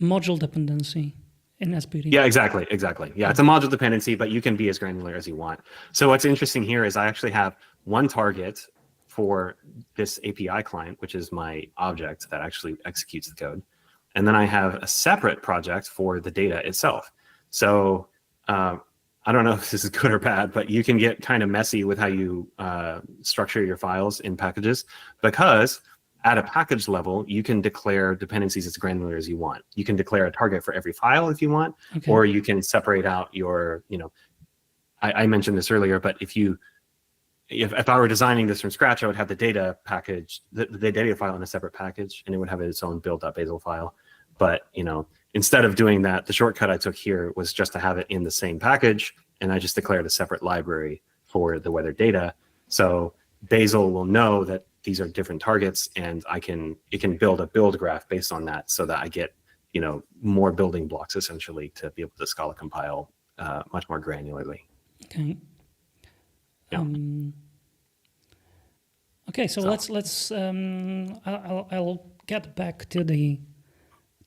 module dependency in SBD. Yeah, exactly. Yeah, it's a module dependency, but you can be as granular as you want. So what's interesting here is I actually have one target for this API client, which is my object that actually executes the code. And then I have a separate project for the data itself. So I don't know if this is good or bad, but you can get kind of messy with how you structure your files in packages, because at a package level, you can declare dependencies as granular as you want. You can declare a target for every file if you want, okay, or you can separate out your, I mentioned this earlier, but if I were designing this from scratch, I would have the data package, the data file in a separate package, and it would have its own build.bazel file. But, instead of doing that, the shortcut I took here was just to have it in the same package, and I just declared a separate library for the weather data. So Bazel will know that these are different targets, and it can build a build graph based on that, so that I get, more building blocks essentially to be able to Scala compile much more granularly. Okay. Yeah. Okay, so let's I'll get back to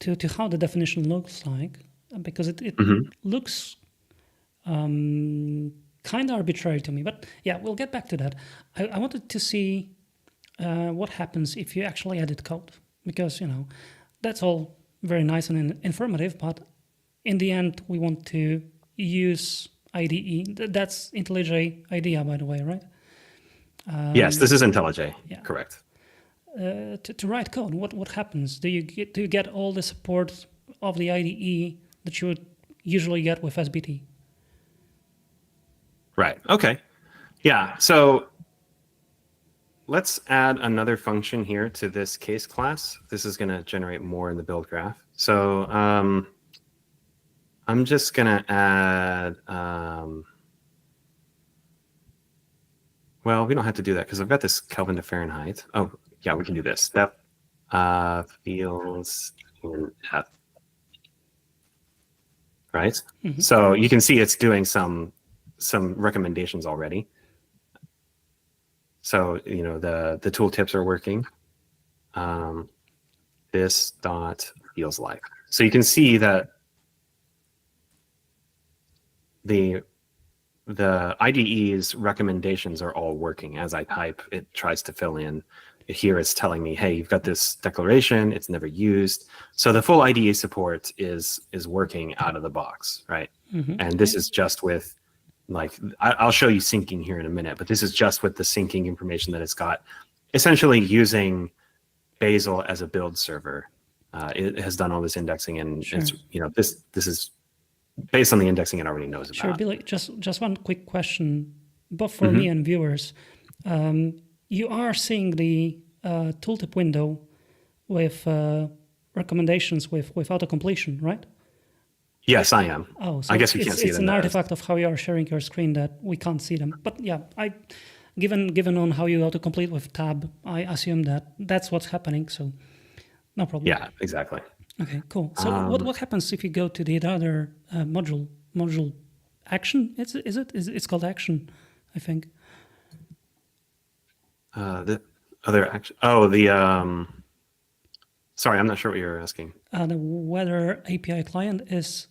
to how the definition looks like, because it mm-hmm. looks kind of arbitrary to me. But yeah, we'll get back to that. I wanted to see what happens if you actually edit code, because that's all very nice and informative. But in the end, we want to use IDE. That's IntelliJ idea, by the way, right? Yes, this is IntelliJ. Yeah. Correct. To write code, what happens? Do you get all the support of the IDE that you would usually get with SBT? Right. Okay. Yeah. So let's add another function here to this case class. This is going to generate more in the build graph. So I'm just going to add, well, we don't have to do that because I've got this Kelvin to Fahrenheit. Oh, yeah, we can do this. Step fields in F. Right? Mm-hmm. So you can see it's doing some recommendations already. So, you know, the tooltips are working. This dot feels like. So you can see that the IDE's recommendations are all working. As I type, it tries to fill in. Here it's telling me, hey, you've got this declaration, it's never used. So the full IDE support is working out of the box, right? Mm-hmm. And this is just with, like, I'll show you syncing here in a minute, but this is just with the syncing information that it's got. Essentially using Bazel as a build server. It has done all this indexing, and sure. It's, you know, this is based on the indexing it already knows about. Sure, Billy, just one quick question, both for me and viewers. You are seeing the tooltip window with recommendations with autocompletion, right? Yes, I am. Oh, so I guess we can't see them. It's an artifact of how you are sharing your screen that we can't see them. But yeah, given on how you autocomplete with tab, I assume that that's what's happening. So no problem. Yeah, exactly. Okay, cool. So what happens if you go to the other module action? It's called action, I think. The other action. Oh, the sorry, I'm not sure what you're asking. The weather API client it's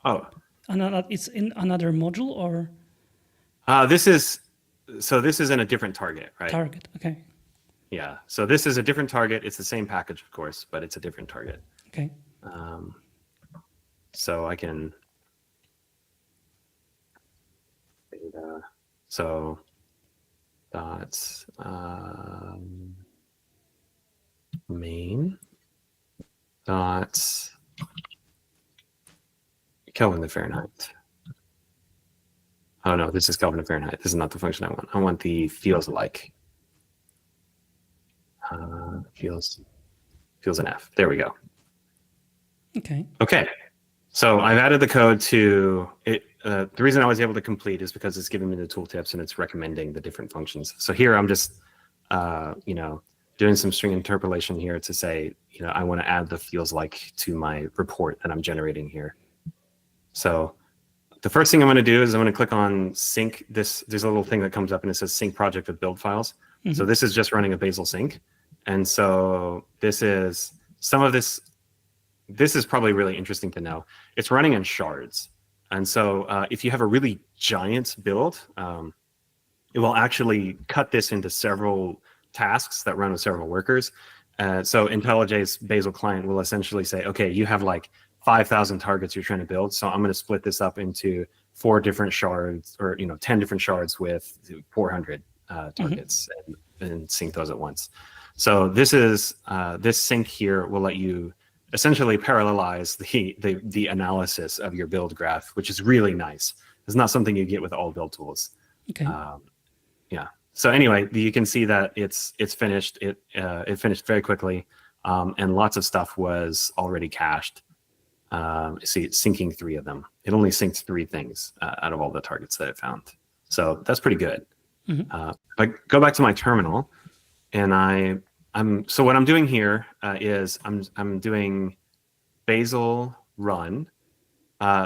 in another module, or this is in a different target, right? Target, okay. Yeah, so this is a different target. It's the same package, of course, but it's a different target. Okay. So I can so dot main dot Kelvin to Fahrenheit. Oh no, this is Kelvin to Fahrenheit. This is not the function I want. I want the feels like. Feels an F. There we go. Okay. Okay. So I've added the code to it. The reason I was able to complete is because it's giving me the tooltips and it's recommending the different functions. So here I'm just, doing some string interpolation here to say, I want to add the feels like to my report that I'm generating here. So the first thing I'm going to do is I'm going to click on sync this. There's a little thing that comes up and it says sync project with build files. Mm-hmm. So this is just running a Bazel sync. And so this is some of this. This is probably really interesting to know. It's running in shards. And so if you have a really giant build, it will actually cut this into several tasks that run with several workers. So IntelliJ's Bazel client will essentially say, okay, you have like 5,000 targets you're trying to build. So I'm going to split this up into 4 different shards, or 10 different shards with 400 targets, and sync those at once. So this is this sync here will let you essentially parallelize the analysis of your build graph, which is really nice. It's not something you get with all build tools. Okay. Yeah. So anyway, you can see that it's finished. It finished very quickly, and lots of stuff was already cached. See, it's syncing 3 of them. It only synced 3 things out of all the targets that it found. So that's pretty good. Mm-hmm. I go back to my terminal, and so what I'm doing here is I'm doing Bazel run.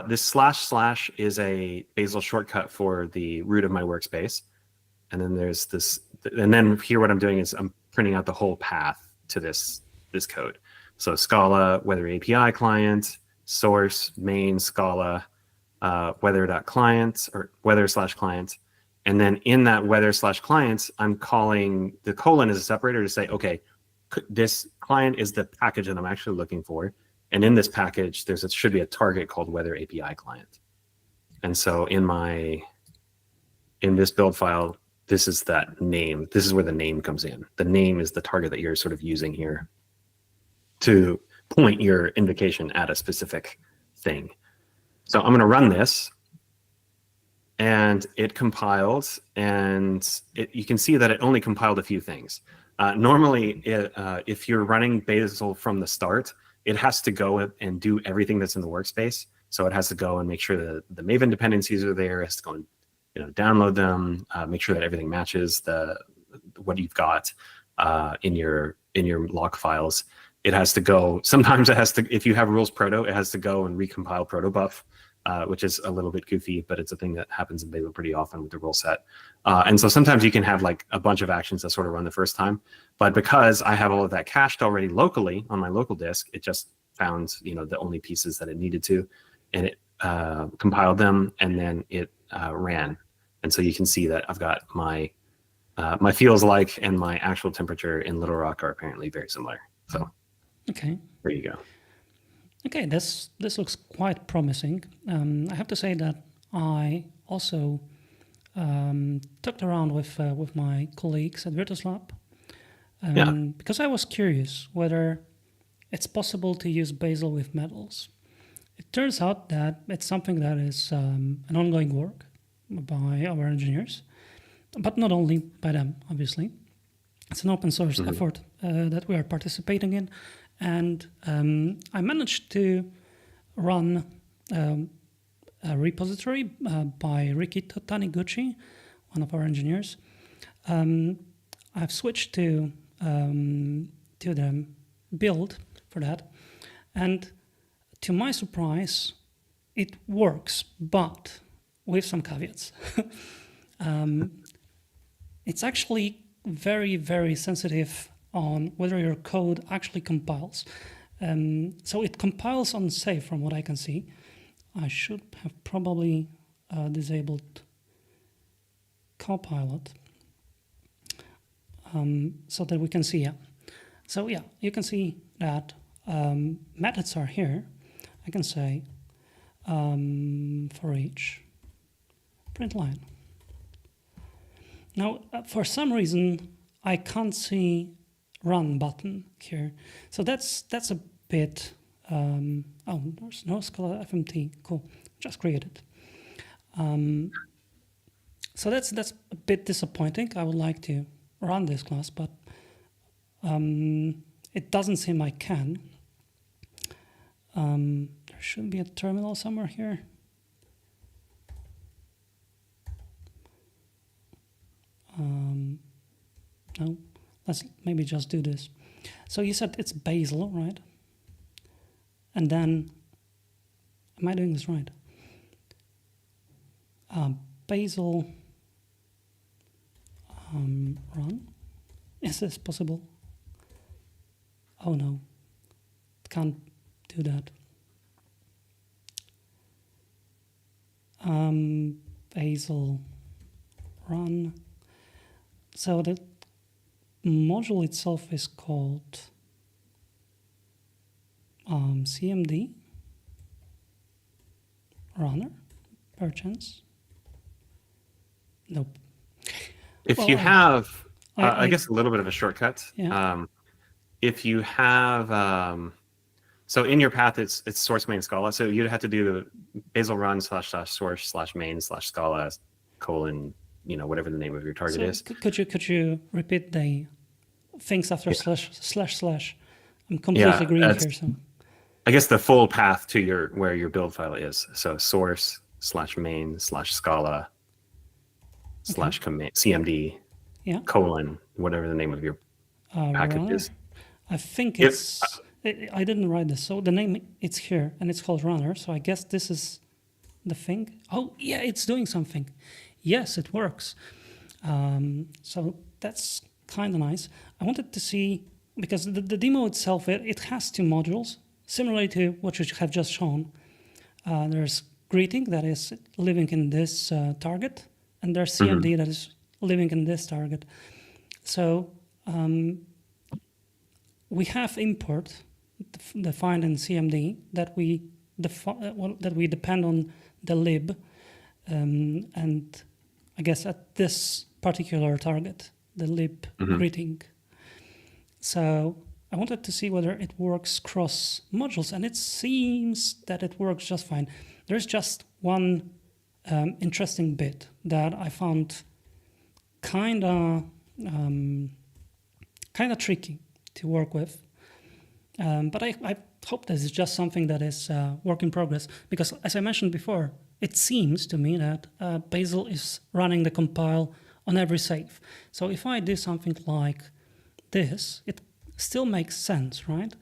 This / is a Bazel shortcut for the root of my workspace. And then there's this, and then here what I'm doing is I'm printing out the whole path to this code. So Scala, weather API client, source, main, Scala, weather.client or weather/client. And then in that weather/client, I'm calling the colon as a separator to say, okay, this client is the package that I'm actually looking for. And in this package, should be a target called weather API client. And so in this build file, this is that name. This is where the name comes in. The name is the target that you're sort of using here to point your invocation at a specific thing. So I'm going to run this, and it compiled, and you can see that it only compiled a few things. Normally, if you're running Bazel from the start, it has to go and do everything that's in the workspace. So it has to go and make sure that the Maven dependencies are there. It has to go and download them, make sure that everything matches what you've got in your log files. It has to go. Sometimes it has to. If you have rules proto, it has to go and recompile protobuf, which is a little bit goofy, but it's a thing that happens in Bazel pretty often with the rule set. And so sometimes you can have like a bunch of actions that sort of run the first time. But because I have all of that cached already locally on my local disk, it just found the only pieces that it needed to, and it compiled them, and then it ran. And so you can see that I've got my feels like and my actual temperature in Little Rock are apparently very similar. So okay, there you go. Okay, this looks quite promising. I have to say that I also talked around with my colleagues at VirtusLab because I was curious whether it's possible to use Bazel with metals. It turns out that it's something that is an ongoing work by our engineers, but not only by them, obviously. It's an open source effort that we are participating in. And I managed to run a repository by Riki Taniguchi, one of our engineers. I've switched to the build for that. And to my surprise, it works, but with some caveats. It's actually very, very sensitive on whether your code actually compiles. So it compiles on safe from what I can see. I should have probably disabled Copilot so that we can see. Yeah. So yeah, you can see that methods are here. I can say for each print line. Now, for some reason, I can't see run button here. So that's a bit, there's no Scala FMT, cool, just created. So that's a bit disappointing. I would like to run this class, but it doesn't seem I can. There should be a terminal somewhere here. No, let's maybe just do this. So you said it's Bazel, right? And then, am I doing this right? Bazel run. Is this possible? Oh no, it can't do that. Bazel run. So the module itself is called CMD runner, perchance. Nope. If you have, I guess a little bit of a shortcut. Yeah. If you have, so in your path, it's source main Scala. So you'd have to do Bazel run /source /main /Scala : whatever the name of your target is. Could you repeat the things after //? I'm completely green here. So I guess the full path to where your build file is. So source /main /Scala /CMD whatever the name of your package is. I think I didn't write this. So the name, it's here and it's called runner. So I guess this is the thing. Oh yeah, it's doing something. Yes, it works. So that's kind of nice. I wanted to see, because the demo itself, it has two modules, similarly to what you have just shown. There's greeting that is living in this target, and there's CMD that is living in this target. So we have import defined in CMD that we depend on the lib, and I guess at this particular target, the lib greeting. So I wanted to see whether it works cross modules, and it seems that it works just fine. There's just one interesting bit that I found kind of tricky to work with. But I hope this is just something that is work in progress, because as I mentioned before, it seems to me that Bazel is running the compile on every save. So if I do something like this, it still makes sense, right?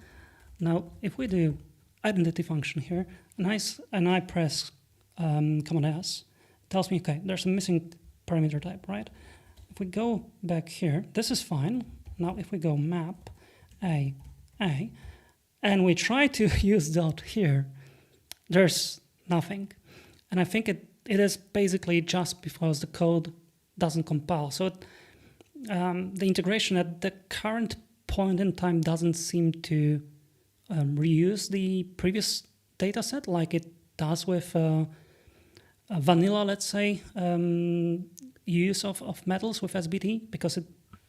Now, if we do identity function here, and I press Command S, it tells me, okay, there's a missing parameter type, right? If we go back here, this is fine. Now, if we go map A, and we try to use dot here, there's nothing. And I think it is basically just because the code doesn't compile. So the integration at the current point in time doesn't seem to reuse the previous data set like it does with a vanilla, let's say, use of metals with SBT, because it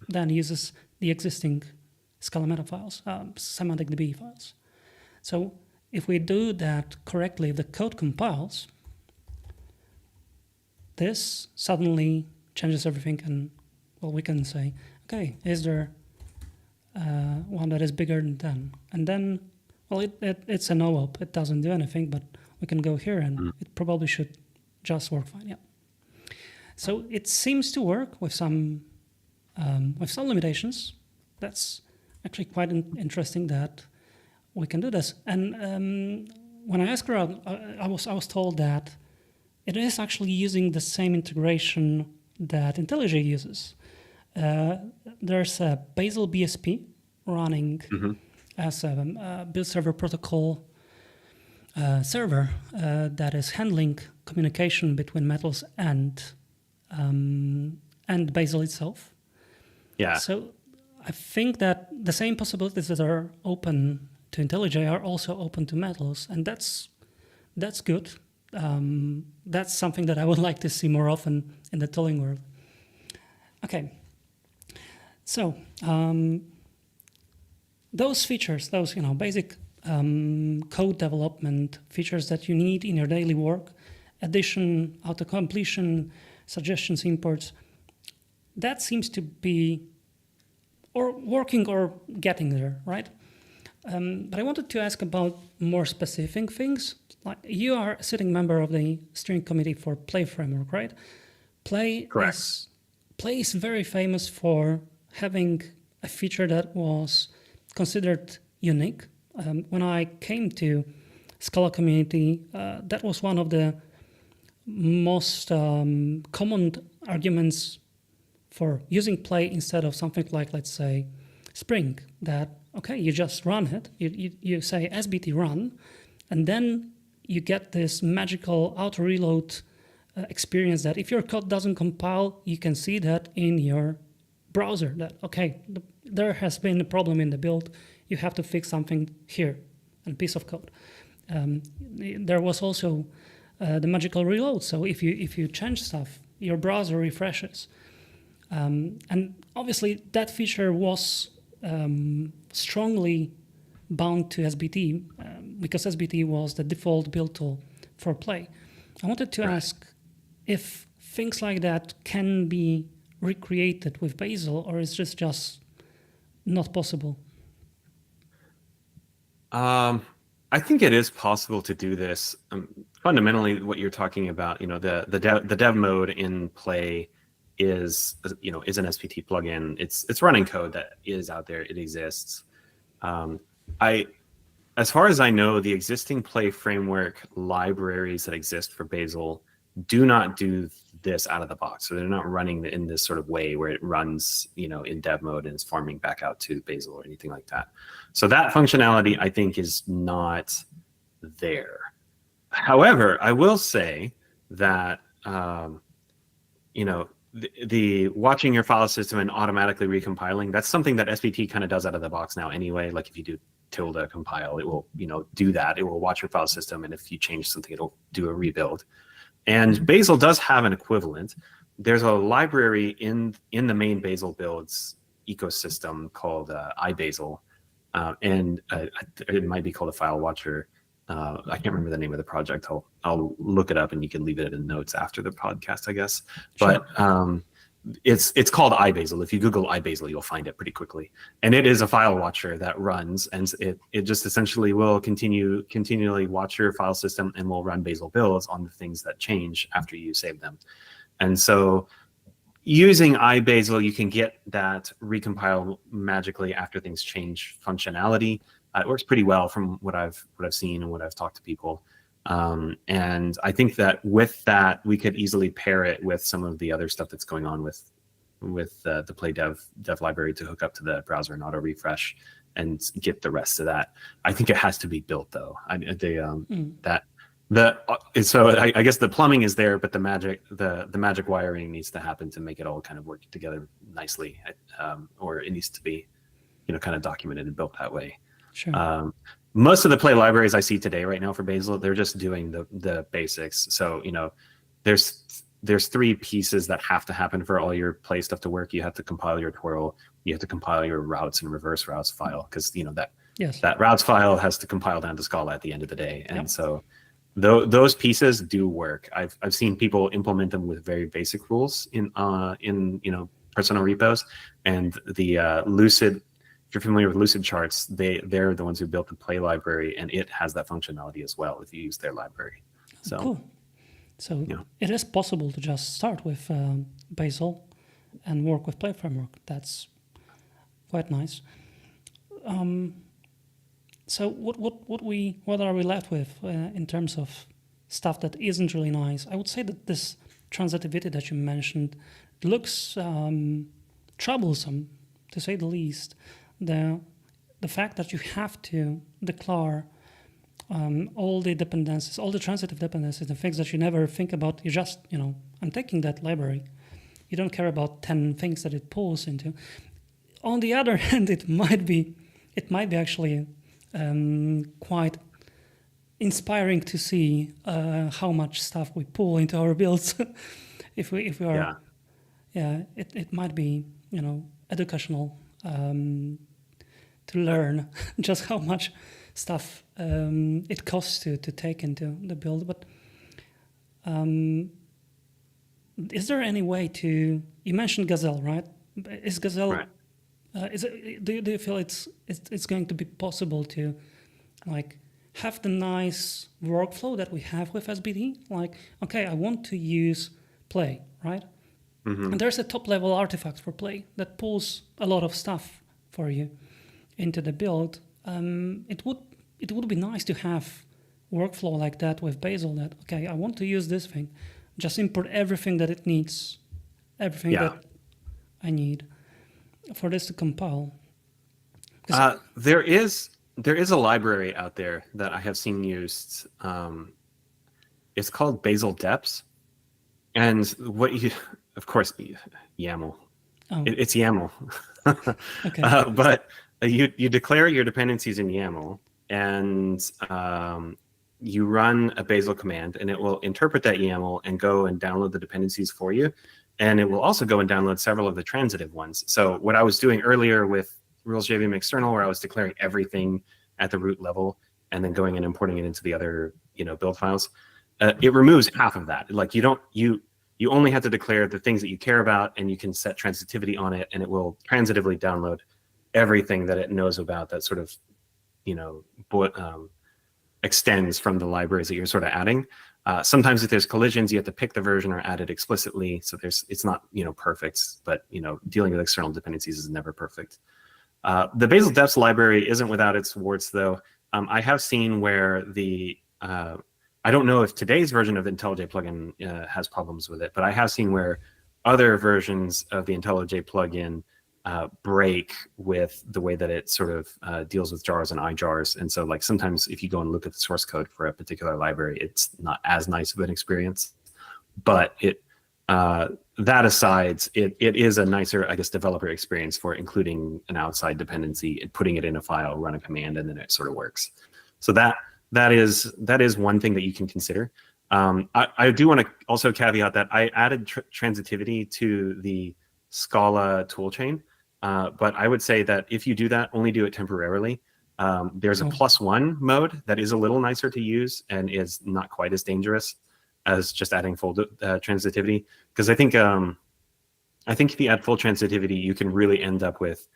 then uses the existing Scala meta files, semantic DB files. So if we do that correctly, the code compiles, this suddenly changes everything, and well, we can say, okay, is there one that is bigger than 10? And then, well, it's a no-op. It doesn't do anything, but we can go here, and it probably should just work fine. Yeah. So it seems to work with some limitations. That's actually quite interesting that we can do this. And when I asked around, I was told that it is actually using the same integration that IntelliJ uses. There's a Bazel BSP running as a build server protocol server that is handling communication between metals and Bazel itself. Yeah. So I think that the same possibilities that are open to IntelliJ are also open to metals, and that's good. That's something that I would like to see more often in the tooling world. Okay, so those features, those basic code development features that you need in your daily work, addition, auto-completion, suggestions, imports, that seems to be or working or getting there, right? But I wanted to ask about more specific things. Like, you are a sitting member of the steering committee for Play framework, right? Play is very famous for having a feature that was considered unique. When I came to Scala community, that was one of the most common arguments for using Play instead of something like, let's say, Spring, that, okay, you just run it, you say SBT run, and then you get this magical auto-reload experience that if your code doesn't compile, you can see that in your browser, that, okay, there has been a problem in the build, you have to fix something here, a piece of code. There was also the magical reload, so if you change stuff, your browser refreshes. And obviously that feature was strongly bound to SBT because SBT was the default build tool for Play. I wanted to ask if things like that can be recreated with Bazel, or is this just not possible? I think it is possible to do this. Fundamentally, what you're talking about, the dev mode in Play is an SBT plugin. It's running code that is out there. It exists. As far as I know, the existing Play framework libraries that exist for Bazel do not do this out of the box. So they're not running in this sort of way where it runs, in dev mode and is farming back out to Bazel or anything like that. So that functionality, I think, is not there. However, I will say that, the watching your file system and automatically recompiling, that's something that SPT kind of does out of the box now anyway. Like if you do tilde compile, it will, do that. It will watch your file system, and if you change something, it'll do a rebuild. And Bazel does have an equivalent. There's a library in the main Bazel builds ecosystem called iBazel, and it might be called a file watcher. I can't remember the name of the project. I'll look it up, and you can leave it in notes after the podcast, I guess. Sure. But it's called iBazel. If you Google iBazel, you'll find it pretty quickly. And it is a file watcher that runs, and it just essentially will continually watch your file system and will run Bazel builds on the things that change after you save them. And so using iBazel, you can get that recompile magically after things change functionality. It works pretty well from what I've seen and what I've talked to people. And I think that with that, we could easily pair it with some of the other stuff that's going on with the Play dev library to hook up to the browser and auto refresh and get the rest of that. I think it has to be built though. So I guess the plumbing is there, but the magic wiring needs to happen to make it all kind of work together nicely, or it needs to be, kind of documented and built that way. Sure. Most of the Play libraries I see today right now for Bazel, they're just doing the basics. So there's three pieces that have to happen for all your Play stuff to work. You have to compile your twirl, you have to compile your routes and reverse routes file, because that routes file has to compile down to Scala at the end of the day. And so those pieces do work. I've seen people implement them with very basic rules in personal repos, and the Lucid. If you're familiar with Lucid charts, they're the ones who built the Play library, and it has that functionality as well if you use their library. So cool. So it is possible to just start with Bazel and work with Play framework. That's quite nice. So what are we left with in terms of stuff that isn't really nice? I would say that this transitivity that you mentioned looks troublesome, to say the least. The fact that you have to declare all the dependencies, all the transitive dependencies, the things that you never think about, you just, I'm taking that library. You don't care about 10 things that it pulls into. On the other hand, it might be actually quite inspiring to see how much stuff we pull into our builds. if we are, it might be, educational. To learn just how much stuff it costs to take into the build. But is there any way to? You mentioned Gazelle, right? Is Gazelle? Right. Do you feel it's going to be possible to have the nice workflow that we have with SBT? Okay, I want to use Play, right? Mm-hmm. And there's a top-level artifact for Play that pulls a lot of stuff for you into the build. It would be nice to have workflow like that with Bazel. That I want to use this thing, just import everything that it needs, everything that I need for this to compile. There is a library out there that I have seen used. It's called Bazel Deps, and of course, YAML. Oh. It's YAML. Okay. But you declare your dependencies in YAML, and you run a Bazel command, and it will interpret that YAML and go and download the dependencies for you. And it will also go and download several of the transitive ones. So what I was doing earlier with rules JVM external, where I was declaring everything at the root level and then going and importing it into the other build files, it removes half of that. You only have to declare the things that you care about, and you can set transitivity on it, and it will transitively download everything that it knows about that sort of, extends from the libraries that you're sort of adding. Sometimes if there's collisions, you have to pick the version or add it explicitly. So it's not, perfect, but, dealing with external dependencies is never perfect. The Bazel Deps library isn't without its warts, though. I have seen where I don't know if today's version of IntelliJ plugin has problems with it, but I have seen where other versions of the IntelliJ plugin break with the way that it sort of deals with jars and iJars. And so sometimes if you go and look at the source code for a particular library, it's not as nice of an experience, but That aside, it is a nicer, I guess, developer experience for including an outside dependency and putting it in a file, run a command, and then it sort of works. So that is one thing that you can consider. I do want to also caveat that I added transitivity to the Scala toolchain, but I would say that if you do that, only do it temporarily. There's a +1 mode that is a little nicer to use and is not quite as dangerous as just adding full transitivity. Because I think if you add full transitivity, you can really end up with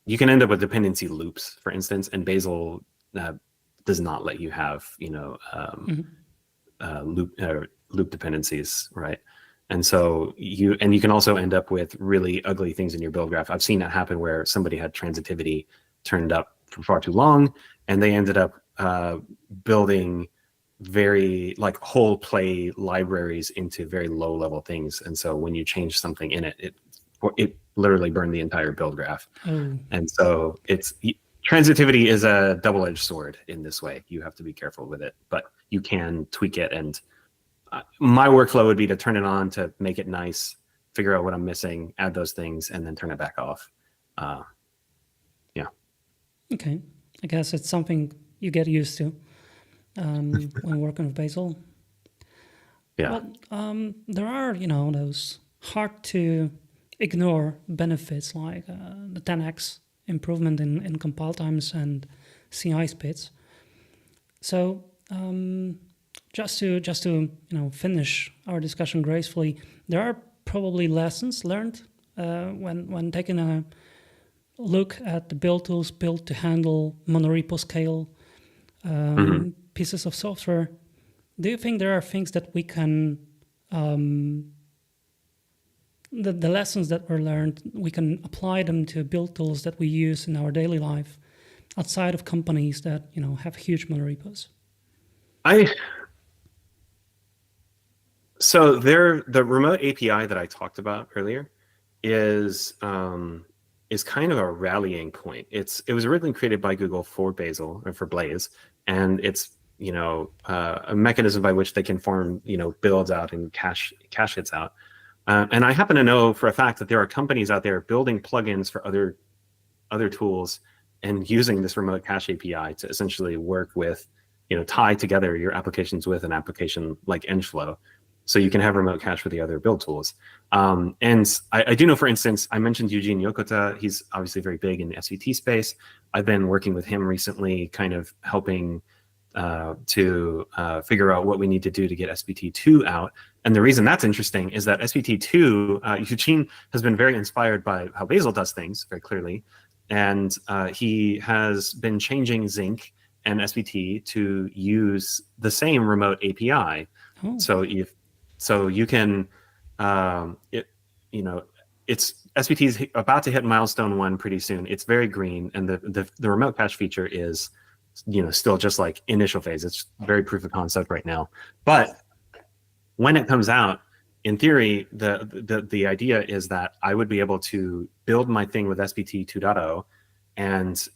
dependency loops, for instance, and Bazel does not let you have loop dependencies, right? And so you can also end up with really ugly things in your build graph. I've seen that happen where somebody had transitivity turned up for far too long, and they ended up building very whole play libraries into very low level things. And so when you change something in it literally burned the entire build graph. And so transitivity is a double-edged sword in this way. You have to be careful with it, but you can tweak it. And my workflow would be to turn it on to make it nice, figure out what I'm missing, add those things, and then turn it back off. Okay. I guess it's something you get used to when working with Bazel. Yeah. But there are, those hard to ignore benefits like the 10x improvement in compile times and CI speeds. So just to finish our discussion gracefully, there are probably lessons learned when taking a look at the build tools built to handle monorepo scale pieces of software. Do you think there are things that we can the lessons that were learned, we can apply them to build tools that we use in our daily life outside of companies that have huge monorepos? So the remote API that I talked about earlier is kind of a rallying point. It was originally created by Google for Bazel or for Blaze, and it's a mechanism by which they can form builds out and cache hits out. And I happen to know for a fact that there are companies out there building plugins for other tools and using this remote cache API to essentially work with, tie together your applications with an application like Engflow, so you can have remote cache with the other build tools. And I do know, for instance, I mentioned Eugene Yokota. He's obviously very big in the SVT space. I've been working with him recently, kind of helping to figure out what we need to do to get SVT2 out. And the reason that's interesting is that SVT2, Eugene has been very inspired by how Bazel does things very clearly. And he has been changing Zinc and SVT to use the same remote API. So you can, it's SVT is about to hit milestone 1 pretty soon. It's very green, and the remote cache feature is, still just like initial phase. It's very proof of concept right now. But when it comes out, in theory, the idea is that I would be able to build my thing with SVT 2.0, and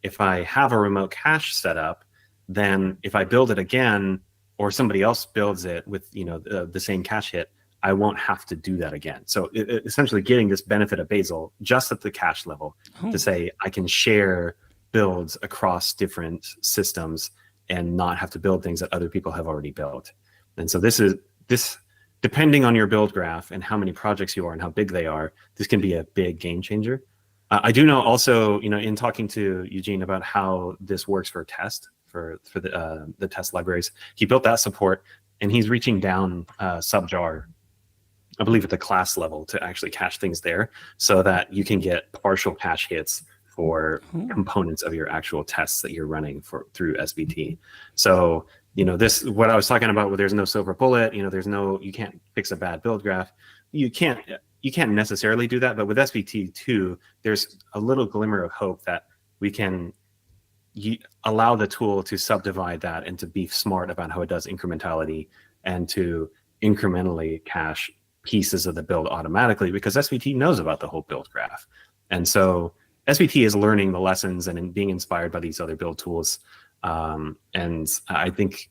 if I have a remote cache set up, then if I build it again, or somebody else builds it with the same cache hit, I won't have to do that again. So essentially getting this benefit of Bazel just at the cache level to say I can share builds across different systems and not have to build things that other people have already built. And so this depending on your build graph and how many projects you are and how big they are, this can be a big game changer. I do know also, in talking to Eugene about how this works for test, for the test libraries, he built that support, and he's reaching down subjar, I believe at the class level, to actually cache things there so that you can get partial cache hits for components of your actual tests that you're running through SVT. So, this, what I was talking about, where there's no silver bullet, you can't fix a bad build graph. You can't necessarily do that, but with SVT2, there's a little glimmer of hope that we can allow the tool to subdivide that and to be smart about how it does incrementality and to incrementally cache pieces of the build automatically, because SVT knows about the whole build graph. And so SVT is learning the lessons and being inspired by these other build tools. And I think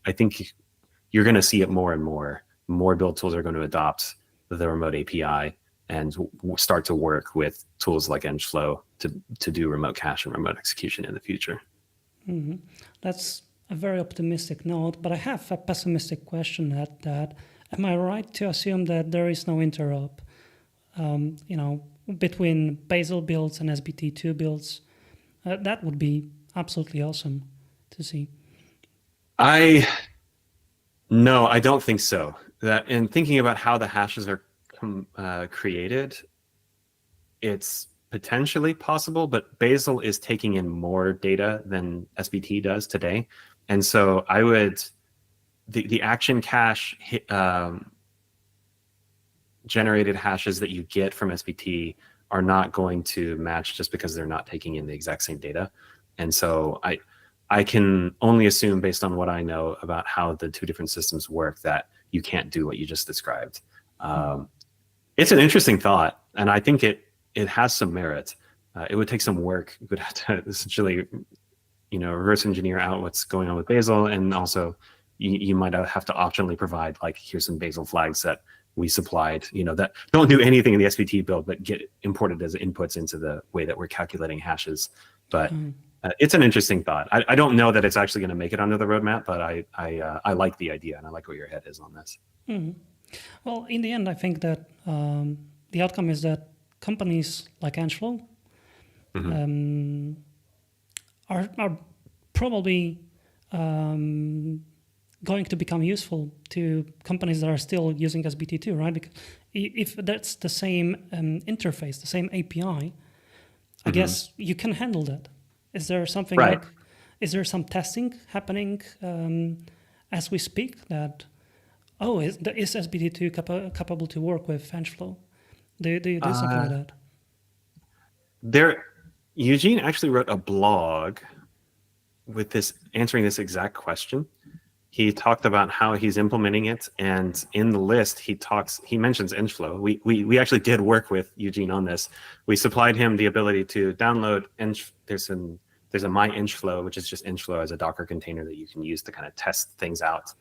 you're going to see it more and more more build tools are going to adopt the remote API and start to work with tools like Engflow to do remote cache and remote execution in the future. Mm-hmm. That's a very optimistic note, but I have a pessimistic question at that. Am I right to assume that there is no interop, between Bazel builds and SBT2 builds? That would be absolutely awesome to see. No, I don't think so. That in thinking about how the hashes are created, it's potentially possible, but Bazel is taking in more data than SBT does today. And so the action cache generated hashes that you get from SBT are not going to match just because they're not taking in the exact same data. And so I can only assume based on what I know about how the two different systems work that you can't do what you just described. It's an interesting thought, and I think it has some merit. It would take some work. You would have to essentially, reverse engineer out what's going on with Bazel, and also you might have to optionally provide, like, here's some Bazel flags that we supplied, that don't do anything in the SBT build, but get imported as inputs into the way that we're calculating hashes. But it's an interesting thought. I don't know that it's actually going to make it onto the roadmap, but I like the idea, and I like where your head is on this. Mm-hmm. Well, in the end, I think that the outcome is that companies like Engflow are probably going to become useful to companies that are still using SBT2, right? Because if that's the same interface, the same API, I guess you can handle that. Is there something is there some testing happening as we speak that, is SBT2 capable to work with Engflow? Do you do something like that? Eugene actually wrote a blog with answering this exact question. He talked about how he's implementing it, and in the list he mentions Engflow. We actually did work with Eugene on this. We supplied him the ability to download there's a my Engflow, which is just Engflow as a Docker container that you can use to kind of test things out.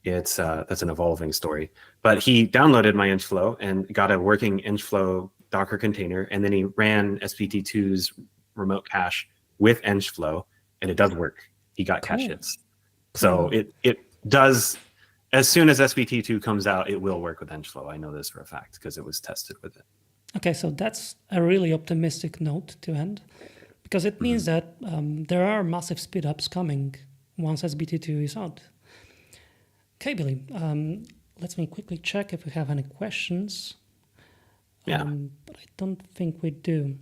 That's an evolving story, but he downloaded my Engflow and got a working Engflow Docker container, and then he ran SBT2's remote cache with Engflow, and it does work. He got cache hits. So it does, as soon as SBT2 comes out, it will work with Engflow. I know this for a fact because it was tested with it. Okay, so that's a really optimistic note to end, because it means that there are massive speed-ups coming once SBT2 is out. Okay, Billy, let me quickly check if we have any questions. Yeah. But I don't think we do.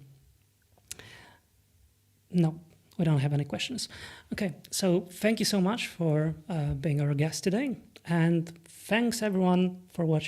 No, we don't have any questions. Okay, so thank you so much for being our guest today, and thanks everyone for watching.